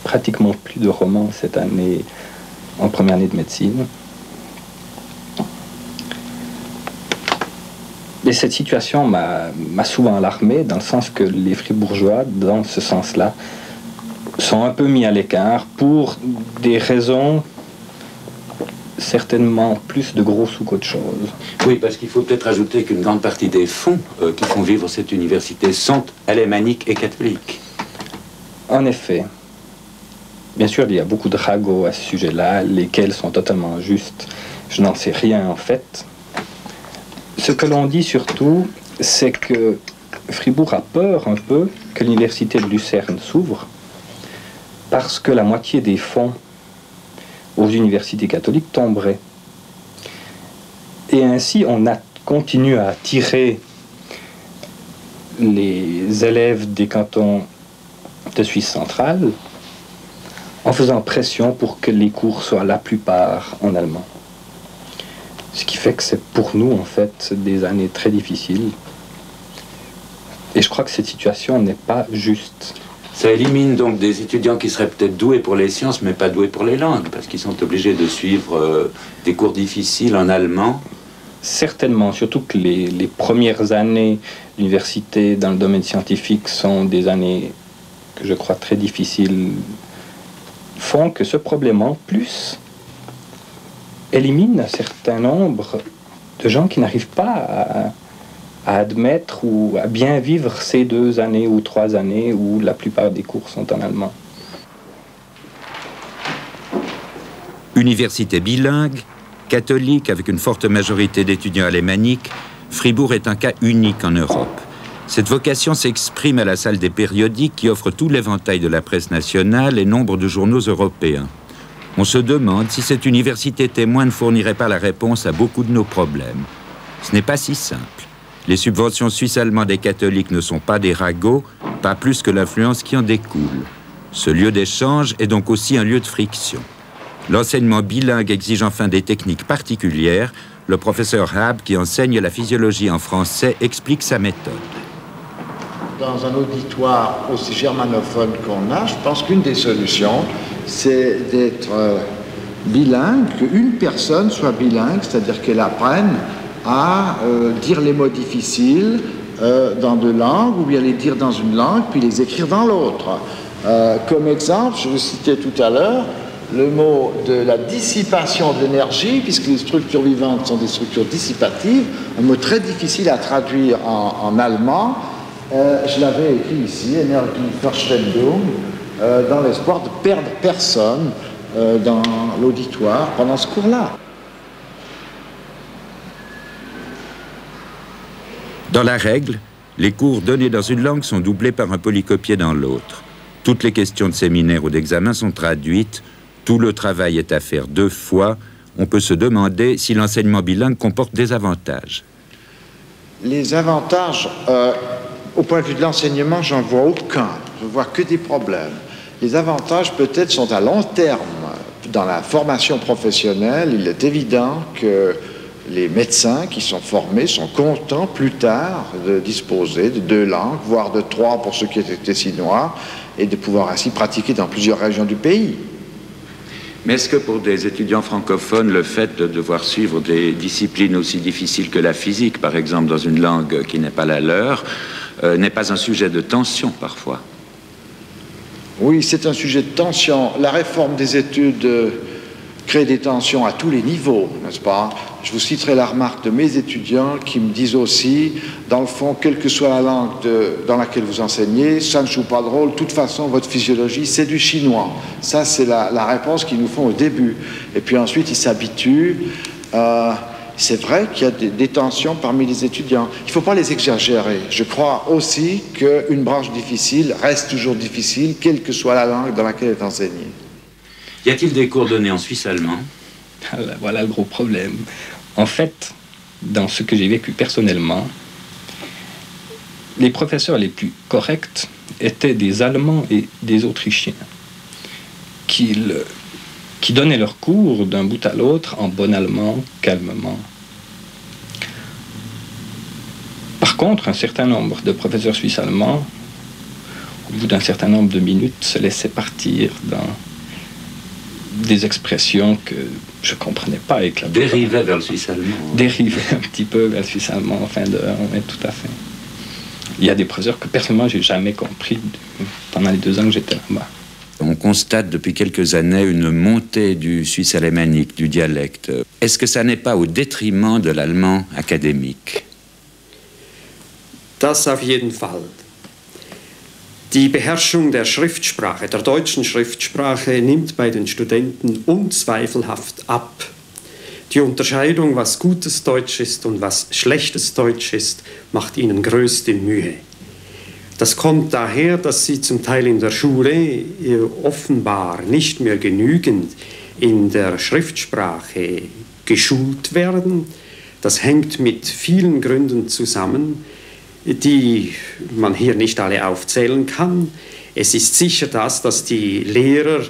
pratiquement plus de romans cette année, en première année de médecine. Et cette situation m'a souvent alarmé, dans le sens que les fribourgeois, dans ce sens-là, sont un peu mis à l'écart pour des raisons certainement plus de gros sous qu'autre chose. Oui, parce qu'il faut peut-être ajouter qu'une grande partie des fonds qui font vivre cette université sont alémaniques et catholiques. En effet. Bien sûr, il y a beaucoup de ragots à ce sujet-là, lesquels sont totalement injustes. Je n'en sais rien en fait. Ce que l'on dit surtout, c'est que Fribourg a peur un peu que l'université de Lucerne s'ouvre, parce que la moitié des fonds aux universités catholiques tomberaient. Et ainsi, on continue à attirer les élèves des cantons de Suisse centrale en faisant pression pour que les cours soient la plupart en allemand. Ce qui fait que c'est pour nous, en fait, des années très difficiles. Et je crois que cette situation n'est pas juste. Ça élimine donc des étudiants qui seraient peut-être doués pour les sciences, mais pas doués pour les langues, parce qu'ils sont obligés de suivre des cours difficiles en allemand. Certainement, surtout que les premières années d'université dans le domaine scientifique sont des années que je crois très difficiles, font que ce problème en plus élimine un certain nombre de gens qui n'arrivent pas à admettre ou à bien vivre ces 2 années ou 3 années où la plupart des cours sont en allemand. Université bilingue, catholique avec une forte majorité d'étudiants alémaniques, Fribourg est un cas unique en Europe. Cette vocation s'exprime à la salle des périodiques qui offre tout l'éventail de la presse nationale et nombre de journaux européens. On se demande si cette université témoin ne fournirait pas la réponse à beaucoup de nos problèmes. Ce n'est pas si simple. Les subventions suisses-allemandes des catholiques ne sont pas des ragots, pas plus que l'influence qui en découle. Ce lieu d'échange est donc aussi un lieu de friction. L'enseignement bilingue exige enfin des techniques particulières. Le professeur Hab, qui enseigne la physiologie en français, explique sa méthode. Dans un auditoire aussi germanophone qu'on a, je pense qu'une des solutions, c'est d'être bilingue, qu'une personne soit bilingue, c'est-à-dire qu'elle apprenne à dire les mots difficiles dans 2 langues, ou bien les dire dans une langue, puis les écrire dans l'autre. Comme exemple, je vous citais tout à l'heure, le mot de la dissipation d'énergie, puisque les structures vivantes sont des structures dissipatives, un mot très difficile à traduire en allemand. Je l'avais écrit ici, Energieverschwendung, dans l'espoir de perdre personne dans l'auditoire pendant ce cours-là. Dans la règle, les cours donnés dans une langue sont doublés par un polycopié dans l'autre. Toutes les questions de séminaire ou d'examen sont traduites. Tout le travail est à faire 2 fois. On peut se demander si l'enseignement bilingue comporte des avantages. Les avantages, au point de vue de l'enseignement, j'en vois aucun. Je vois que des problèmes. Les avantages, peut-être, sont à long terme. Dans la formation professionnelle, il est évident que les médecins qui sont formés sont contents plus tard de disposer de 2 langues, voire de 3 pour ceux qui étaient tessinois, et de pouvoir ainsi pratiquer dans plusieurs régions du pays. Mais est-ce que pour des étudiants francophones, le fait de devoir suivre des disciplines aussi difficiles que la physique, par exemple, dans une langue qui n'est pas la leur, n'est pas un sujet de tension parfois? Oui, c'est un sujet de tension. La réforme des études crée des tensions à tous les niveaux, n'est-ce pas? Je vous citerai la remarque de mes étudiants qui me disent aussi, dans le fond, quelle que soit la langue dans laquelle vous enseignez, ça ne joue pas de rôle, de toute façon, votre physiologie, c'est du chinois. Ça, c'est la réponse qu'ils nous font au début. Et puis ensuite, ils s'habituent. C'est vrai qu'il y a des tensions parmi les étudiants. Il ne faut pas les exagérer. Je crois aussi qu'une branche difficile reste toujours difficile, quelle que soit la langue dans laquelle elle est enseignée. Y a-t-il des cours donnés en suisse allemand? Voilà le gros problème. En fait, dans ce que j'ai vécu personnellement, les professeurs les plus corrects étaient des Allemands et des Autrichiens qui donnaient leurs cours d'un bout à l'autre en bon allemand, calmement. Par contre, un certain nombre de professeurs suisses-allemands, au bout d'un certain nombre de minutes, se laissaient partir dans des expressions que je ne comprenais pas. Dérivaient vers le suisse-allemand. Dérivaient un petit peu vers le suisse-allemand en fin d'heure, oui, tout à fait. Il y a des professeurs que personnellement, je n'ai jamais compris pendant les 2 ans que j'étais là-bas. On constate depuis quelques années une montée du suisse alémanique, du dialecte. Est-ce que ça n'est pas au détriment de l'allemand académique? Das auf jeden Fall. Die Beherrschung der Schriftsprache, der deutschen Schriftsprache, nimmt bei den Studenten unzweifelhaft ab. Die Unterscheidung, was gutes Deutsch ist und was schlechtes Deutsch ist, macht ihnen größte Mühe. Das kommt daher, dass sie zum Teil in der Schule offenbar nicht mehr genügend in der Schriftsprache geschult werden. Das hängt mit vielen Gründen zusammen, die man hier nicht alle aufzählen kann. Es ist sicher das, dass die Lehrer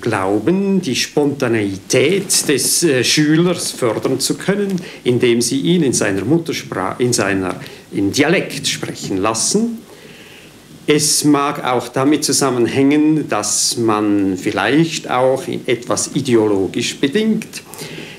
glauben, die Spontaneität des Schülers fördern zu können, indem sie ihn in seiner Muttersprache, in Dialekt sprechen lassen. Es mag auch damit zusammenhängen, dass man vielleicht auch etwas ideologisch bedingt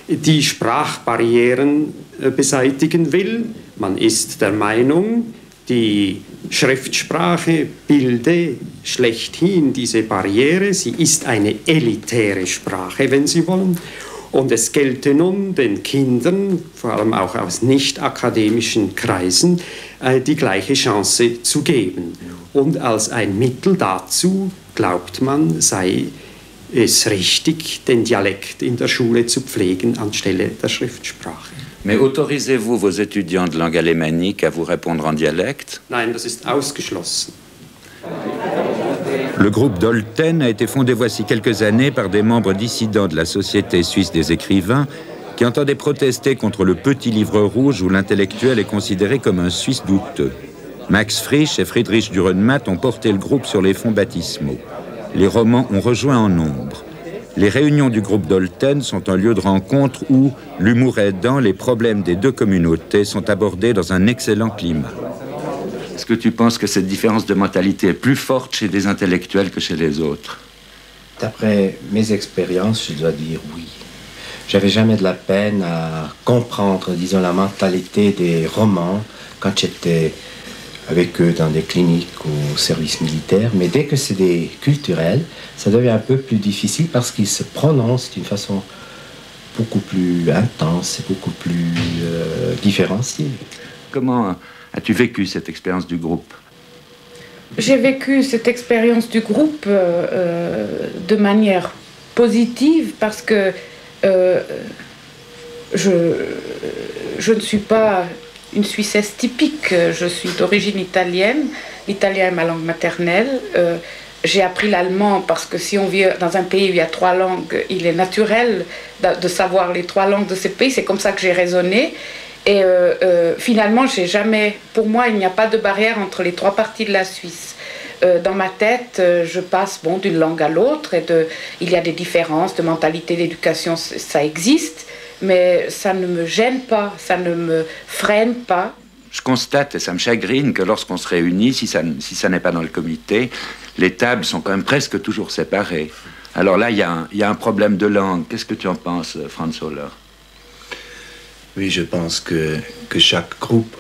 die Sprachbarrieren beseitigen will. Man ist der Meinung, die Schriftsprache bilde schlechthin diese Barriere. Sie ist eine elitäre Sprache, wenn Sie wollen. Und es gelte nun den Kindern, vor allem auch aus nicht-akademischen Kreisen, die gleiche Chance zu geben. Und als ein Mittel dazu, glaubt man, sei es richtig, den Dialekt in der Schule zu pflegen anstelle der Schriftsprache. Mais autorisez-vous vos étudiants de langue alémanique à vous répondre en dialecte? Nein, das ist ausgeschlossen. Le groupe Dolten a été fondé voici quelques années par des membres dissidents de la Société suisse des écrivains qui entendaient protester contre le petit livre rouge où l'intellectuel est considéré comme un Suisse douteux. Max Frisch et Friedrich Dürrenmatt ont porté le groupe sur les fonds baptismaux. Les romans ont rejoint en nombre. Les réunions du groupe Dolten sont un lieu de rencontre où, l'humour aidant, les problèmes des deux communautés sont abordés dans un excellent climat. Est-ce que tu penses que cette différence de mentalité est plus forte chez des intellectuels que chez les autres? D'après mes expériences, je dois dire oui. J'avais jamais de la peine à comprendre, disons, la mentalité des romans quand j'étais avec eux dans des cliniques ou au service militaire, mais dès que c'est des culturels, ça devient un peu plus difficile parce qu'ils se prononcent d'une façon beaucoup plus intense et beaucoup plus différenciée. Comment as-tu vécu cette expérience du groupe? J'ai vécu cette expérience du groupe de manière positive parce que je ne suis pas une Suissesse typique, je suis d'origine italienne, l'italien est ma langue maternelle. J'ai appris l'allemand parce que si on vit dans un pays où il y a 3 langues, il est naturel de savoir les 3 langues de ce pays, c'est comme ça que j'ai raisonné. Et finalement, pour moi, il n'y a pas de barrière entre les 3 parties de la Suisse. Dans ma tête, je passe d'une langue à l'autre, il y a des différences de mentalité, d'éducation, ça existe. Mais ça ne me gêne pas, ça ne me freine pas. Je constate, et ça me chagrine, que lorsqu'on se réunit, si ça n'est pas dans le comité, les tables sont quand même presque toujours séparées. Alors là, il y a un problème de langue. Qu'est-ce que tu en penses, Franz Holler? Oui, je pense que chaque groupe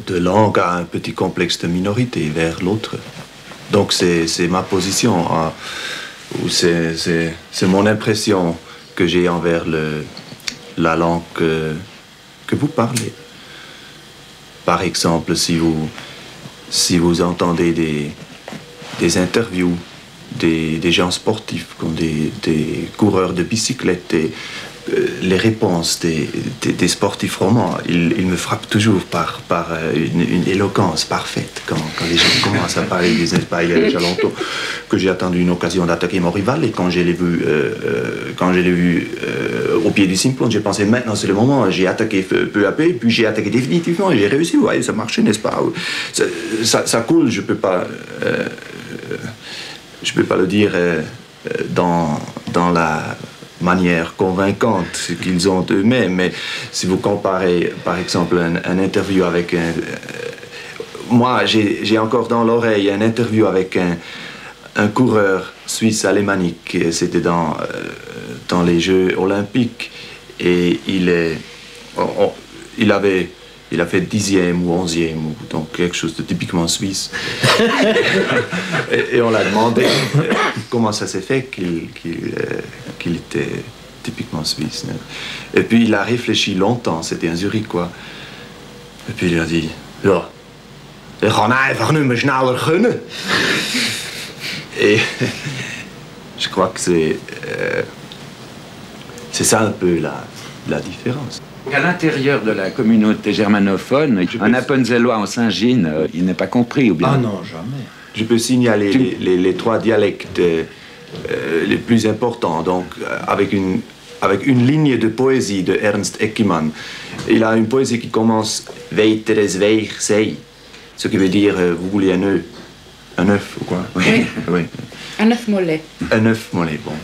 de langue a un petit complexe de minorité vers l'autre. Donc c'est ma position, ou c'est mon impression que j'ai envers la langue que vous parlez. Par exemple, si vous entendez des interviews des gens sportifs, comme des coureurs de bicyclette, les réponses des sportifs romans, ils me frappent toujours par une éloquence parfaite. Quand les gens commencent à parler des pas, il y a déjà longtemps que j'ai attendu une occasion d'attaquer mon rival, et quand je l'ai vu, au pied du Simplon, j'ai pensé maintenant c'est le moment. J'ai attaqué peu à peu, puis j'ai attaqué définitivement et j'ai réussi. Vous voyez, ça marchait, n'est-ce pas? Ça coule, je peux pas le dire dans la manière convaincante qu'ils ont eux-mêmes, mais si vous comparez par exemple un interview avec moi j'ai encore dans l'oreille un interview avec un coureur suisse alémanique, c'était dans les Jeux olympiques, et il a fait 10e ou 11e, donc quelque chose de typiquement suisse. et on l'a demandé comment ça s'est fait qu'il était typiquement suisse. Et puis il a réfléchi longtemps, c'était un Zurichois. Et puis il a dit, ja, ich kann einfach nicht mehr schneller können. Et je crois que c'est ça un peu la différence. À l'intérieur de la communauté germanophone, un Appenzellois en Saint-Gine, il n'est pas compris, ou bien? Ah non, jamais. Je peux signaler les 3 dialectes les plus importants, donc avec une ligne de poésie de Ernst Eckimann. Il a une poésie qui commence « Weiteres Weich sei », ce qui veut dire « vous voulez un œuf » ou quoi? Oui. Oui. Un œuf mollet. Un œuf mollet, bon.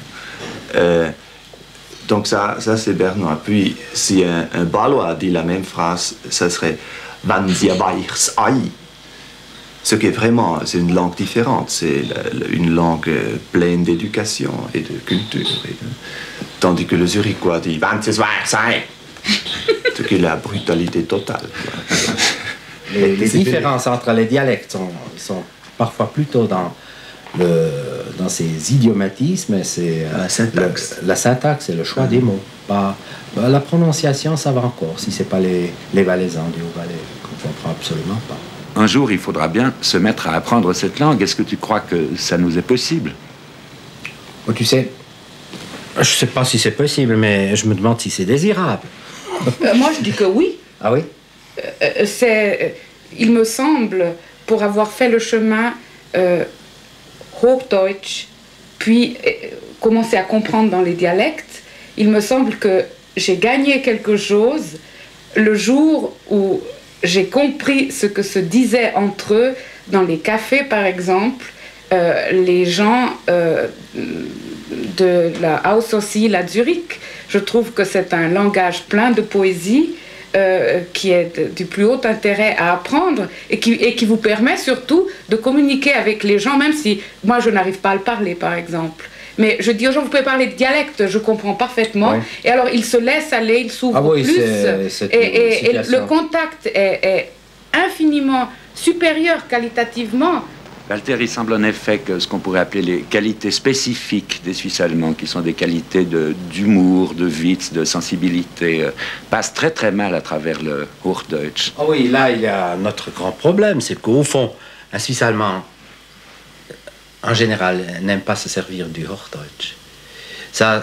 Donc ça c'est bernois. Puis si un Balois dit la même phrase, ça serait Wann Sie weichs Ei. Ce qui est vraiment, c'est une langue différente, c'est une langue pleine d'éducation et de culture. Tandis que le Zurichois dit Wann Sie weichs Ei. Ce qui est la brutalité totale. Les différences entre les dialectes sont parfois plutôt dans ces idiomatismes, c'est la syntaxe et le choix des mots. La prononciation, ça va encore, si ce n'est pas les Valaisans du Haut-Valais, qu'on ne comprend absolument pas. Un jour, il faudra bien se mettre à apprendre cette langue. Est-ce que tu crois que ça nous est possible? Oh, tu sais, je ne sais pas si c'est possible, mais je me demande si c'est désirable. Moi, je dis que oui. Ah oui? Il me semble, pour avoir fait le chemin Hochdeutsch, puis commencer à comprendre dans les dialectes, il me semble que j'ai gagné quelque chose le jour où j'ai compris ce que se disait entre eux dans les cafés, par exemple, les gens de la Haus aussi, à Zurich. Je trouve que c'est un langage plein de poésie qui est du plus haut intérêt à apprendre et qui vous permet surtout de communiquer avec les gens, même si moi je n'arrive pas à le parler, par exemple. Mais je dis aux gens, vous pouvez parler de dialecte, je comprends parfaitement. Oui. Et alors, ils se laissent aller, ils s'ouvrent plus. Et le contact est infiniment supérieur qualitativement. Walter, il semble en effet que ce qu'on pourrait appeler les qualités spécifiques des Suisses allemands, qui sont des qualités d'humour, de witz, de sensibilité, passent très très mal à travers le Hochdeutsch. Oh oui, là, il y a notre grand problème, c'est qu'au fond, un Suisse allemand, en général, n'aime pas se servir du Hochdeutsch. Ça,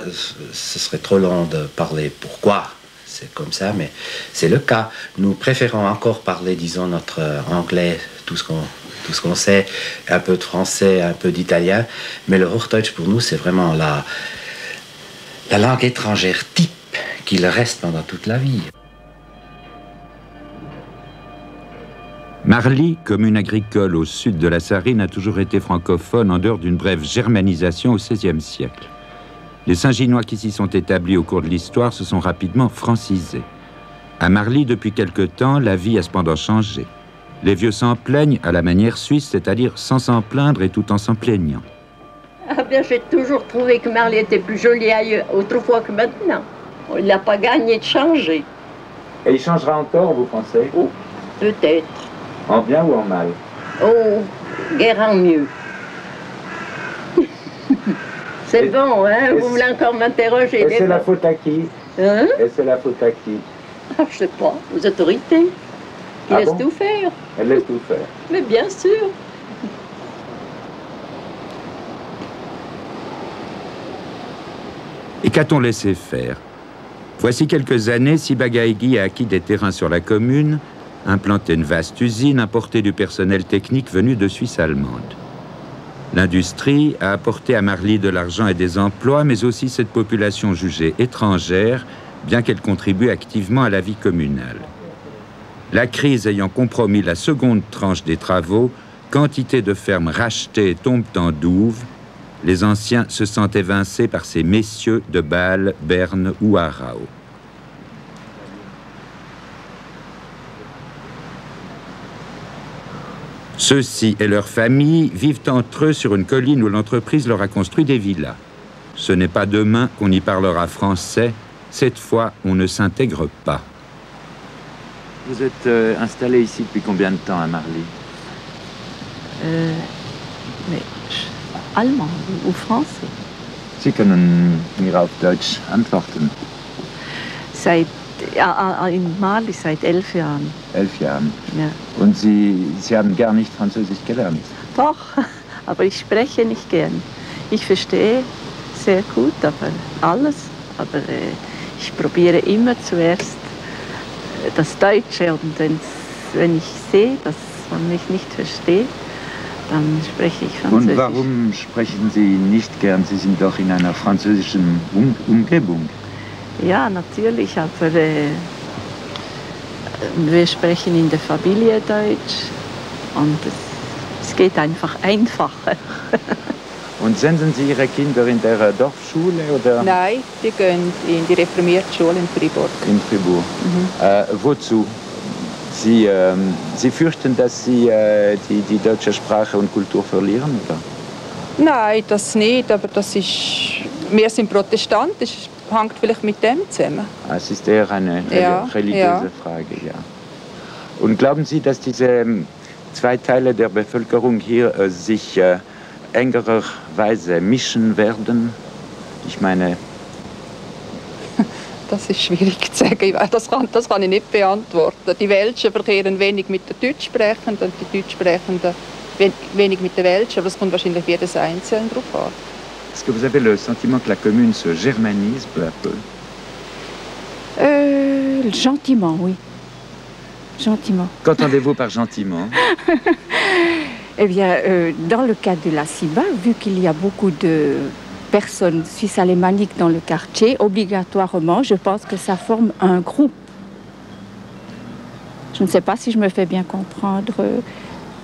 ce serait trop long de parler pourquoi c'est comme ça, mais c'est le cas. Nous préférons encore parler, disons, notre anglais, tout ce qu'on sait, un peu de français, un peu d'italien, mais le Hochdeutsch, pour nous, c'est vraiment la langue étrangère type qu'il reste pendant toute la vie. Marly, commune agricole au sud de la Sarine, a toujours été francophone en dehors d'une brève germanisation au XVIe siècle. Les Saint-Ginois qui s'y sont établis au cours de l'histoire se sont rapidement francisés. À Marly, depuis quelque temps, la vie a cependant changé. Les vieux s'en plaignent à la manière suisse, c'est-à-dire sans s'en plaindre et tout en s'en plaignant. Ah bien, j'ai toujours trouvé que Marly était plus jolie autrefois que maintenant. Il n'a pas gagné de changer. Et il changera encore, vous pensez? Oh, peut-être. En bien ou en mal? Oh, guère en mieux. C'est bon, hein? Vous voulez encore m'interroger? Et c'est la faute à qui? Hein? Et c'est la faute à qui? Ah, je sais pas, aux autorités. Qui laissent tout faire. Elles laissent tout faire. Mais bien sûr. Et qu'a-t-on laissé faire? Voici quelques années, Sibagaigi a acquis des terrains sur la commune, implanté une vaste usine, importé du personnel technique venu de Suisse allemande. L'industrie a apporté à Marly de l'argent et des emplois, mais aussi cette population jugée étrangère, bien qu'elle contribue activement à la vie communale. La crise ayant compromis la seconde tranche des travaux, quantité de fermes rachetées tombent en douve. Les anciens se sentent évincés par ces messieurs de Bâle, Berne ou Aarau. Ceux-ci et leurs familles vivent entre eux sur une colline où l'entreprise leur a construit des villas. Ce n'est pas demain qu'on y parlera français. Cette fois, on ne s'intègre pas. Vous êtes installé ici depuis combien de temps à Marly? Mais allemand ou français? Sie können mir auf Deutsch antworten. In Marly seit 11 Jahren. 11 Jahren? Ja. Und Sie haben gar nicht Französisch gelernt? Doch, aber ich spreche nicht gern. Ich verstehe sehr gut, aber alles. Aber ich probiere immer zuerst das Deutsche und wenn ich sehe, dass man mich nicht versteht, dann spreche ich Französisch. Und warum sprechen Sie nicht gern? Sie sind doch in einer französischen Umgebung. Ja, natürlich, aber wir sprechen in der Familie Deutsch und es geht einfach einfacher. Und senden Sie Ihre Kinder in der Dorfschule oder? Nein, die gehen in die reformierte Schule in Fribourg. In Fribourg. Wozu? Sie fürchten, dass Sie die deutsche Sprache und Kultur verlieren, oder? Nein, das nicht, aber das ist... Wir sind Protestant, das hängt vielleicht mit dem zusammen. Es ist eher eine religiöse Frage, ja. Und glauben Sie, dass diese zwei Teile der Bevölkerung hier sich engerer Weise mischen werden? Ich meine... Das ist schwierig zu sagen. Das kann ich nicht beantworten. Die Welschen verkehren wenig mit den Deutschsprechenden und die Deutschsprechenden wenig mit den Welschen. Aber das kommt wahrscheinlich jedes Einzelne drauf an. Est-ce que vous avez le sentiment que la commune se germanise peu à peu? Gentiment, oui. Gentiment. Qu'entendez-vous par gentiment? Eh bien, dans le cas de la CIBA, vu qu'il y a beaucoup de personnes suisses alémaniques dans le quartier, obligatoirement, je pense que ça forme un groupe. Je ne sais pas si je me fais bien comprendre,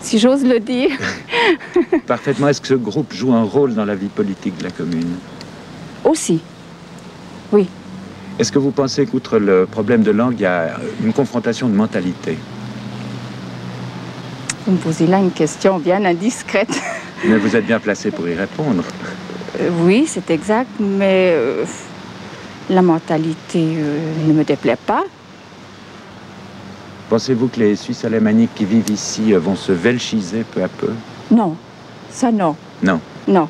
si j'ose le dire. Parfaitement. Est-ce que ce groupe joue un rôle dans la vie politique de la commune? Aussi, oui. Est-ce que vous pensez qu'outre le problème de langue, il y a une confrontation de mentalité? Vous me posez là une question bien indiscrète. Mais vous êtes bien placé pour y répondre. Oui, c'est exact, mais la mentalité ne me déplaît pas. Pensez-vous que les Suisses alémaniques qui vivent ici vont se velchiser peu à peu? Non, ça non. Non. Non.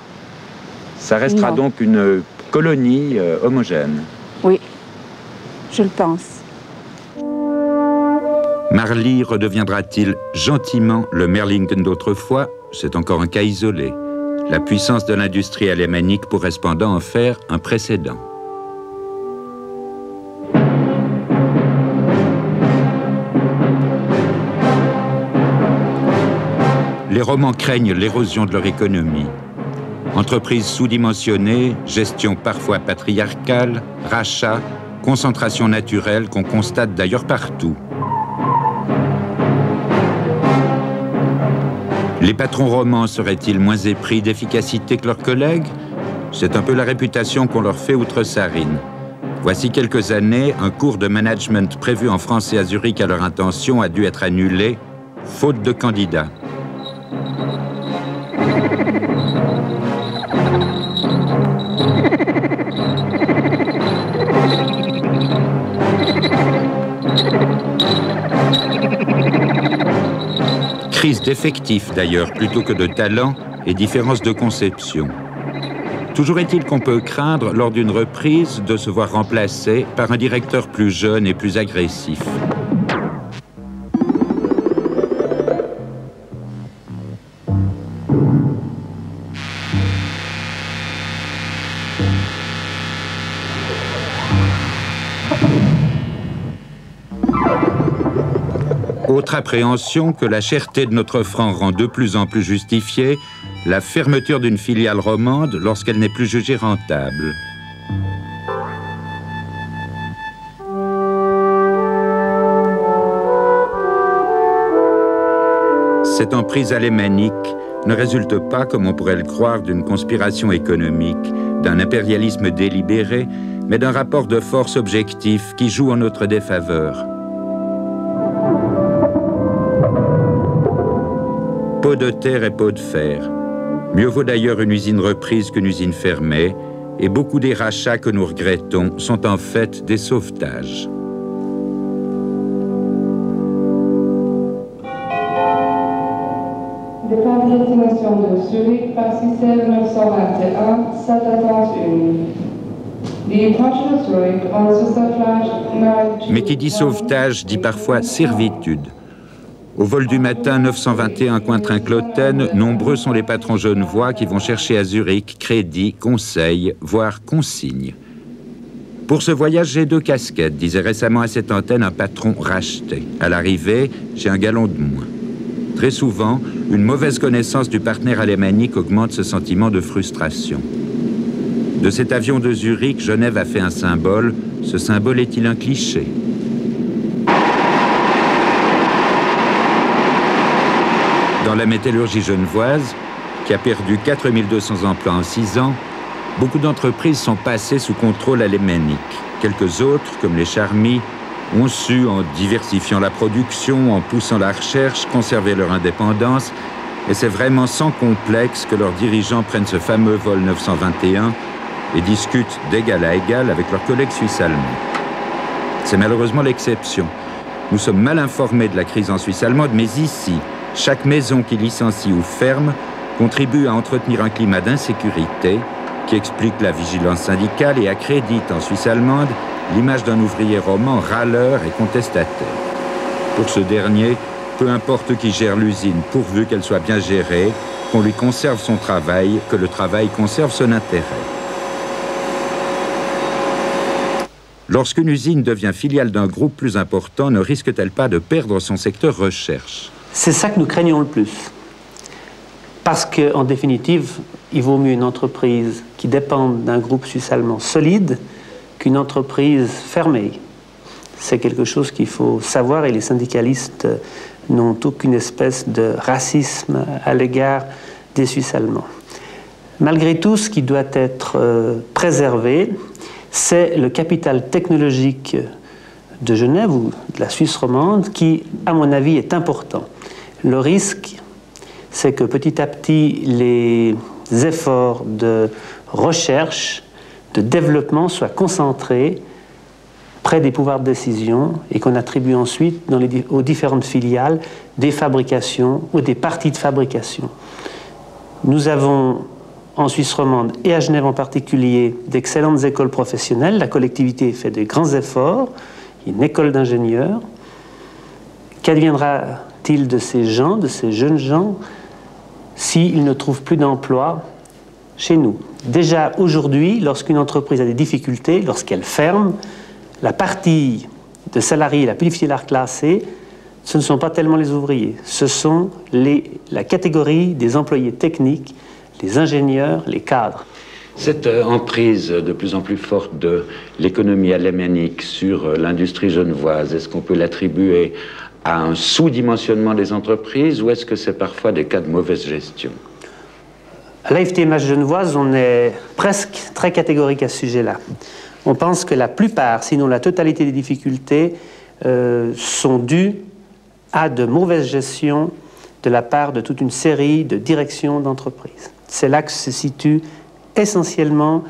Ça restera donc une colonie homogène? Oui, je le pense. Marly redeviendra-t-il gentiment le Merlingen d'autrefois? C'est encore un cas isolé. La puissance de l'industrie alémanique pourrait cependant en faire un précédent. Les Romans craignent l'érosion de leur économie. Entreprises sous-dimensionnées, gestion parfois patriarcale, rachats, concentration naturelle qu'on constate d'ailleurs partout. Les patrons romans seraient-ils moins épris d'efficacité que leurs collègues? C'est un peu la réputation qu'on leur fait outre-Sarine. Voici quelques années, un cours de management prévu en France et à Zurich à leur intention a dû être annulé, faute de candidats. Crise d'effectifs d'ailleurs, plutôt que de talent et différence de conception. Toujours est-il qu'on peut craindre, lors d'une reprise, de se voir remplacé par un directeur plus jeune et plus agressif. Autre appréhension que la cherté de notre franc rend de plus en plus justifiée, la fermeture d'une filiale romande lorsqu'elle n'est plus jugée rentable. Cette emprise alémanique ne résulte pas, comme on pourrait le croire, d'une conspiration économique, d'un impérialisme délibéré, mais d'un rapport de force objectif qui joue en notre défaveur. Pot de terre et pot de fer. Mieux vaut d'ailleurs une usine reprise qu'une usine fermée, et beaucoup des rachats que nous regrettons sont en fait des sauvetages. Département de Zurich par 921-731. Mais qui dit sauvetage dit parfois servitude. Au vol du matin 921 Cointrin-Cloten, nombreux sont les patrons genevois qui vont chercher à Zurich crédit, conseil, voire consigne. Pour ce voyage, j'ai 2 casquettes, disait récemment à cette antenne un patron racheté. À l'arrivée, j'ai un galon de moins. Très souvent, une mauvaise connaissance du partenaire alémanique augmente ce sentiment de frustration. De cet avion de Zurich, Genève a fait un symbole. Ce symbole est-il un cliché ? Dans la métallurgie genevoise, qui a perdu 4200 emplois en 6 ans, beaucoup d'entreprises sont passées sous contrôle alémanique. Quelques autres, comme les Charmy, ont su, en diversifiant la production, en poussant la recherche, conserver leur indépendance. Et c'est vraiment sans complexe que leurs dirigeants prennent ce fameux vol 921 et discutent d'égal à égal avec leurs collègues suisses-allemands. C'est malheureusement l'exception. Nous sommes mal informés de la crise en Suisse allemande, mais ici, chaque maison qui licencie ou ferme contribue à entretenir un climat d'insécurité qui explique la vigilance syndicale et accrédite en Suisse allemande l'image d'un ouvrier roman râleur et contestataire. Pour ce dernier, peu importe qui gère l'usine, pourvu qu'elle soit bien gérée, qu'on lui conserve son travail, que le travail conserve son intérêt. Lorsqu'une usine devient filiale d'un groupe plus important, ne risque-t-elle pas de perdre son secteur recherche? C'est ça que nous craignons le plus. Parce qu'en définitive, il vaut mieux une entreprise qui dépend d'un groupe suisse-allemand solide qu'une entreprise fermée. C'est quelque chose qu'il faut savoir et les syndicalistes n'ont aucune espèce de racisme à l'égard des Suisses allemands. Malgré tout, ce qui doit être préservé, c'est le capital technologique de Genève ou de la Suisse romande qui, à mon avis, est important. Le risque, c'est que petit à petit, les efforts de recherche, de développement soient concentrés près des pouvoirs de décision et qu'on attribue ensuite aux différentes filiales des fabrications ou des parties de fabrication. Nous avons en Suisse romande et à Genève en particulier d'excellentes écoles professionnelles. La collectivité fait de grands efforts. Il y a une école d'ingénieurs. Qu'adviendra-t-il de ces gens, de ces jeunes gens, s'ils ne trouvent plus d'emploi chez nous? Déjà aujourd'hui, lorsqu'une entreprise a des difficultés, lorsqu'elle ferme, la partie de salariés la plus difficile à reclasser, ce ne sont pas tellement les ouvriers, ce sont la catégorie des employés techniques, les ingénieurs, les cadres. Cette emprise de plus en plus forte de l'économie alémanique sur l'industrie genevoise, est-ce qu'on peut l'attribuer à un sous-dimensionnement des entreprises ou est-ce que c'est parfois des cas de mauvaise gestion? À l'AFTMH genevoise, on est presque très catégorique à ce sujet-là. On pense que la plupart, sinon la totalité des difficultés, sont dues à de mauvaises gestions de la part de toute une série de directions d'entreprises. C'est là que se situe essentiellement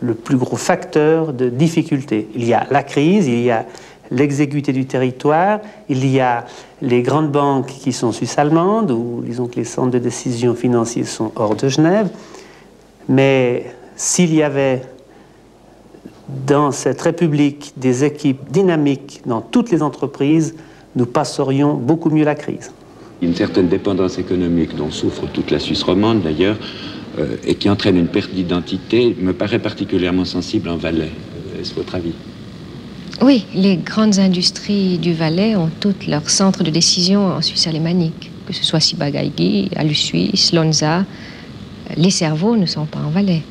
le plus gros facteur de difficulté. Il y a la crise, il y a l'exiguïté du territoire, il y a les grandes banques qui sont suisses-allemandes, ou disons que les centres de décision financiers sont hors de Genève. Mais s'il y avait dans cette République des équipes dynamiques dans toutes les entreprises, nous passerions beaucoup mieux la crise. Une certaine dépendance économique dont souffre toute la Suisse romande d'ailleurs, et qui entraîne une perte d'identité, me paraît particulièrement sensible en Valais. Est-ce votre avis? Oui, les grandes industries du Valais ont toutes leurs centres de décision en Suisse alémanique, que ce soit Ciba-Geigy, Alu-Suisse, Lonza. Les cerveaux ne sont pas en Valais.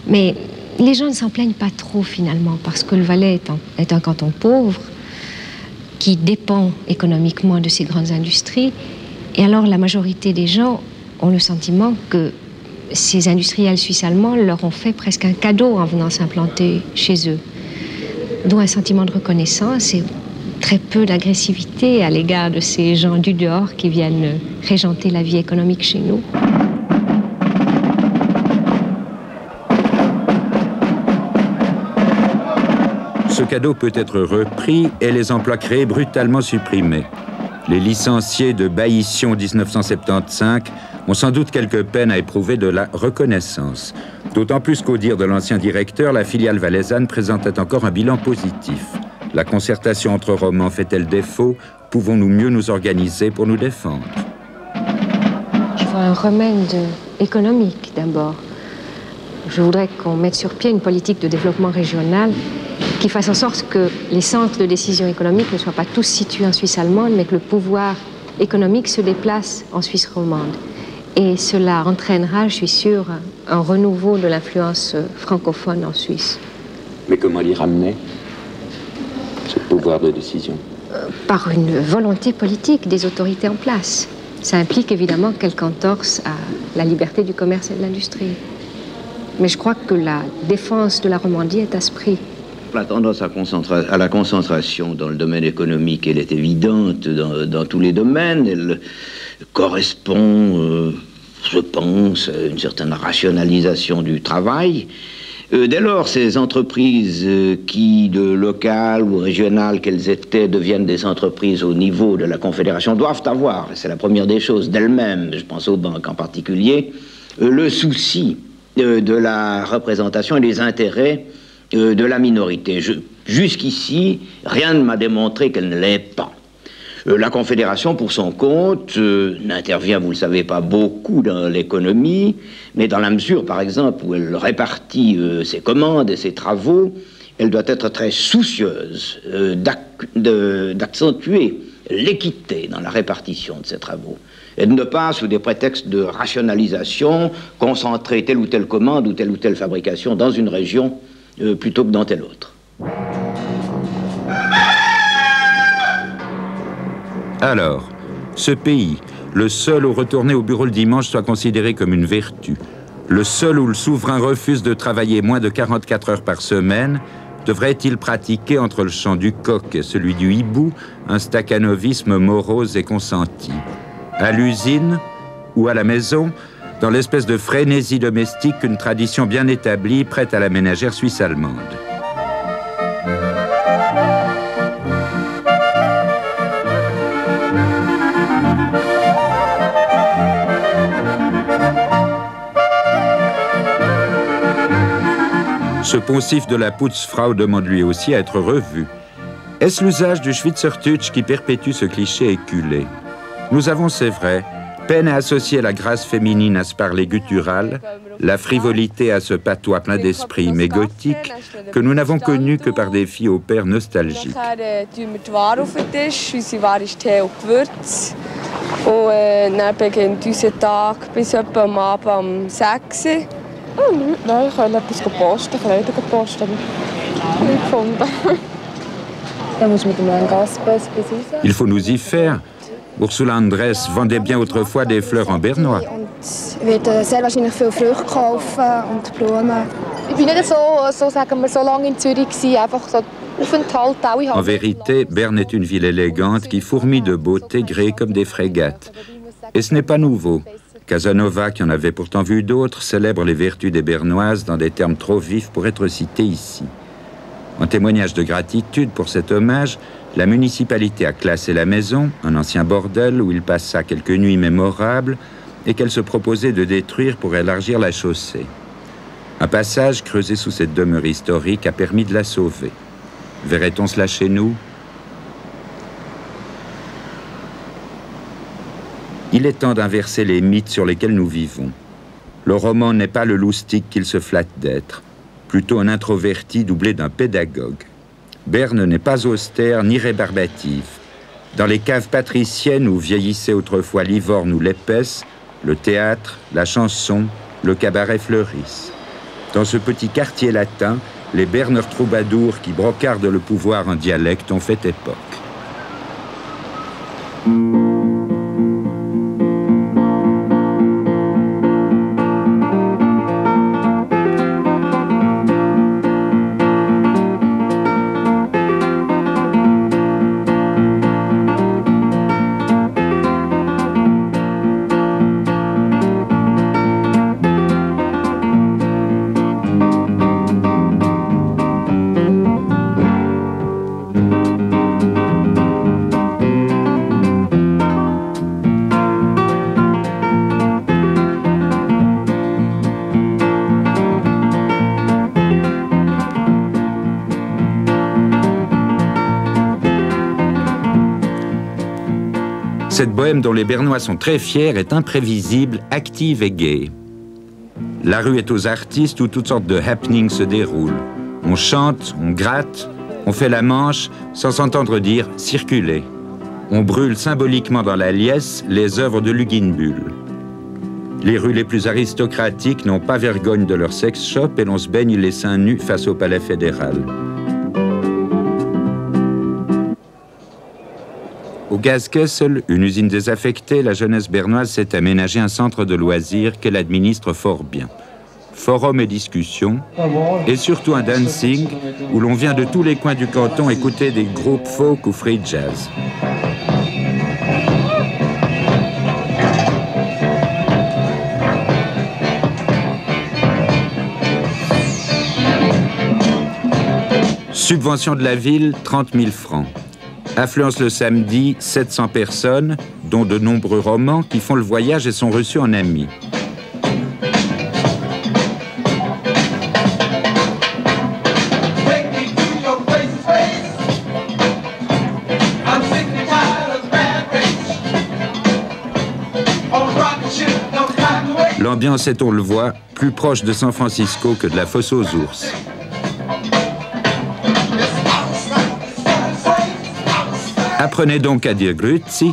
Mais les gens ne s'en plaignent pas trop finalement, parce que le Valais est un canton pauvre, qui dépend économiquement de ces grandes industries. Et alors la majorité des gens ont le sentiment que ces industriels suisses-allemands leur ont fait presque un cadeau en venant s'implanter chez eux. D'où un sentiment de reconnaissance et très peu d'agressivité à l'égard de ces gens du dehors qui viennent régenter la vie économique chez nous. Ce cadeau peut être repris et les emplois créés brutalement supprimés. Les licenciés de Baïssion 1975 ont sans doute quelque peine à éprouver de la reconnaissance. D'autant plus qu'au dire de l'ancien directeur, la filiale valaisanne présentait encore un bilan positif. La concertation entre romans fait-elle défaut? Pouvons-nous mieux nous organiser pour nous défendre? Il faut un remède économique d'abord. Je voudrais qu'on mette sur pied une politique de développement régional qui fasse en sorte que les centres de décision économique ne soient pas tous situés en Suisse allemande, mais que le pouvoir économique se déplace en Suisse romande. Et cela entraînera, je suis sûre, un renouveau de l'influence francophone en Suisse. Mais comment l'y ramener, ce pouvoir de décision? Par une volonté politique des autorités en place. Ça implique évidemment quelque entorse à la liberté du commerce et de l'industrie. Mais je crois que la défense de la Romandie est à ce prix. La tendance à la concentration dans le domaine économique, elle est évidente dans tous les domaines. Elle correspond, je pense, à une certaine rationalisation du travail. Dès lors, ces entreprises qui, de locales ou régionales qu'elles étaient, deviennent des entreprises au niveau de la Confédération, doivent avoir, c'est la première des choses, d'elles-mêmes, je pense aux banques en particulier, le souci de la représentation et des intérêts de la minorité. Jusqu'ici, rien ne m'a démontré qu'elle ne l'est pas. La Confédération, pour son compte, n'intervient, vous le savez, pas beaucoup dans l'économie, mais dans la mesure, par exemple, où elle répartit ses commandes et ses travaux, elle doit être très soucieuse d'accentuer l'équité dans la répartition de ses travaux. Et de ne pas, sous des prétextes de rationalisation, concentrer telle ou telle commande ou telle fabrication dans une région plutôt que dans telle autre. Alors, ce pays, le seul où retourner au bureau le dimanche soit considéré comme une vertu, le seul où le souverain refuse de travailler moins de 44 heures par semaine, devrait-il pratiquer entre le chant du coq et celui du hibou un stakhanovisme morose et consenti? À l'usine ou à la maison, dans l'espèce de frénésie domestique qu'une tradition bien établie prête à la ménagère suisse-allemande. Ce poncif de la Putzfrau demande lui aussi à être revu. Est-ce l'usage du Schweizerdeutsch qui perpétue ce cliché éculé? Nous avons, c'est vrai, peine à associer la grâce féminine à ce parler guttural, la frivolité à ce patois plein d'esprit mais gothique, que nous n'avons connu que par des filles au père nostalgiques. Nein, ich kann etwas posten, Kleider posten. Nicht gefunden. Dann muss man mit dem Gasbus bis raus. Il faut nous y faire. Ursula Andress vendait bien autrefois des fleurs en bernois. Es wird sehr wahrscheinlich viel Früchte kaufen und Blumen. Ich bin nicht so sagen wir, so lange in Zürich gewesen, einfach so Aufenthalt. En vérité, Berne est une ville élégante qui fourmille de beauté gréée comme des frégates. Et ce n'est pas nouveau. Casanova, qui en avait pourtant vu d'autres, célèbre les vertus des Bernoises dans des termes trop vifs pour être cités ici. En témoignage de gratitude pour cet hommage, la municipalité a classé la maison, un ancien bordel où il passa quelques nuits mémorables et qu'elle se proposait de détruire pour élargir la chaussée. Un passage creusé sous cette demeure historique a permis de la sauver. Verrait-on cela chez nous? Il est temps d'inverser les mythes sur lesquels nous vivons. Le roman n'est pas le loustic qu'il se flatte d'être, plutôt un introverti doublé d'un pédagogue. Berne n'est pas austère ni rébarbative. Dans les caves patriciennes où vieillissaient autrefois l'Ivorne ou l'épaisse, le théâtre, la chanson, le cabaret fleurissent. Dans ce petit quartier latin, les Berners troubadours qui brocardent le pouvoir en dialecte ont fait époque. Cette bohème dont les Bernois sont très fiers est imprévisible, active et gaie. La rue est aux artistes où toutes sortes de happenings se déroulent. On chante, on gratte, on fait la manche sans s'entendre dire « circuler ». On brûle symboliquement dans la liesse les œuvres de Luginbühl. Les rues les plus aristocratiques n'ont pas vergogne de leur sex shop et l'on se baigne les seins nus face au palais fédéral. Au Gazkessel, une usine désaffectée, la jeunesse bernoise s'est aménagé un centre de loisirs qu'elle administre fort bien. Forum et discussions, et surtout un dancing où l'on vient de tous les coins du canton écouter des groupes folk ou free jazz. Subvention de la ville, 30 000 francs. Affluence le samedi, 700 personnes, dont de nombreux romans qui font le voyage et sont reçus en amis. L'ambiance est, on le voit, plus proche de San Francisco que de la fosse aux ours. Apprenez donc à dire grüezi,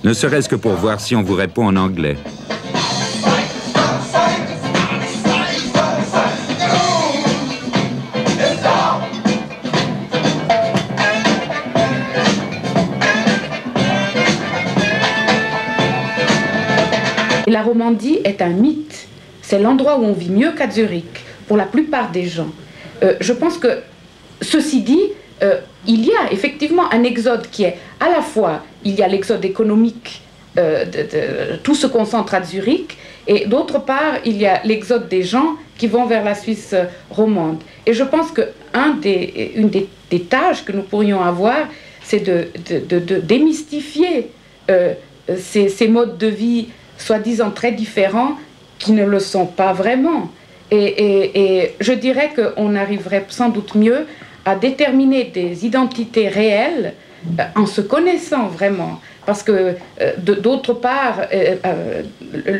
ne serait-ce que pour voir si on vous répond en anglais. La Romandie est un mythe. C'est l'endroit où on vit mieux qu'à Zurich, pour la plupart des gens. Je pense que, ceci dit, il y a effectivement un exode qui est à la fois, il y a l'exode économique, tout se concentre à Zurich, et d'autre part, il y a l'exode des gens qui vont vers la Suisse romande. Et je pense qu'une des tâches que nous pourrions avoir, c'est de démystifier ces modes de vie soi-disant très différents qui ne le sont pas vraiment. Et je dirais qu'on arriverait sans doute mieux à déterminer des identités réelles en se connaissant vraiment. Parce que, d'autre part,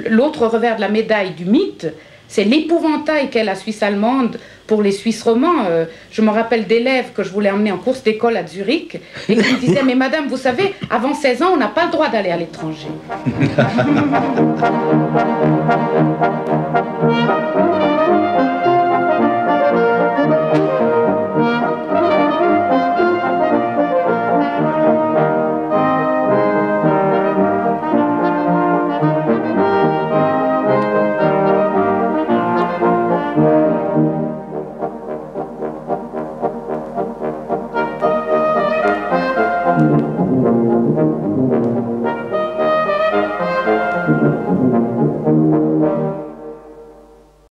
l'autre revers de la médaille du mythe, c'est l'épouvantail qu'est la Suisse allemande pour les Suisses romands. Je me rappelle d'élèves que je voulais emmener en course d'école à Zurich et qui me disaient « Mais madame, vous savez, avant 16 ans, on n'a pas le droit d'aller à l'étranger. »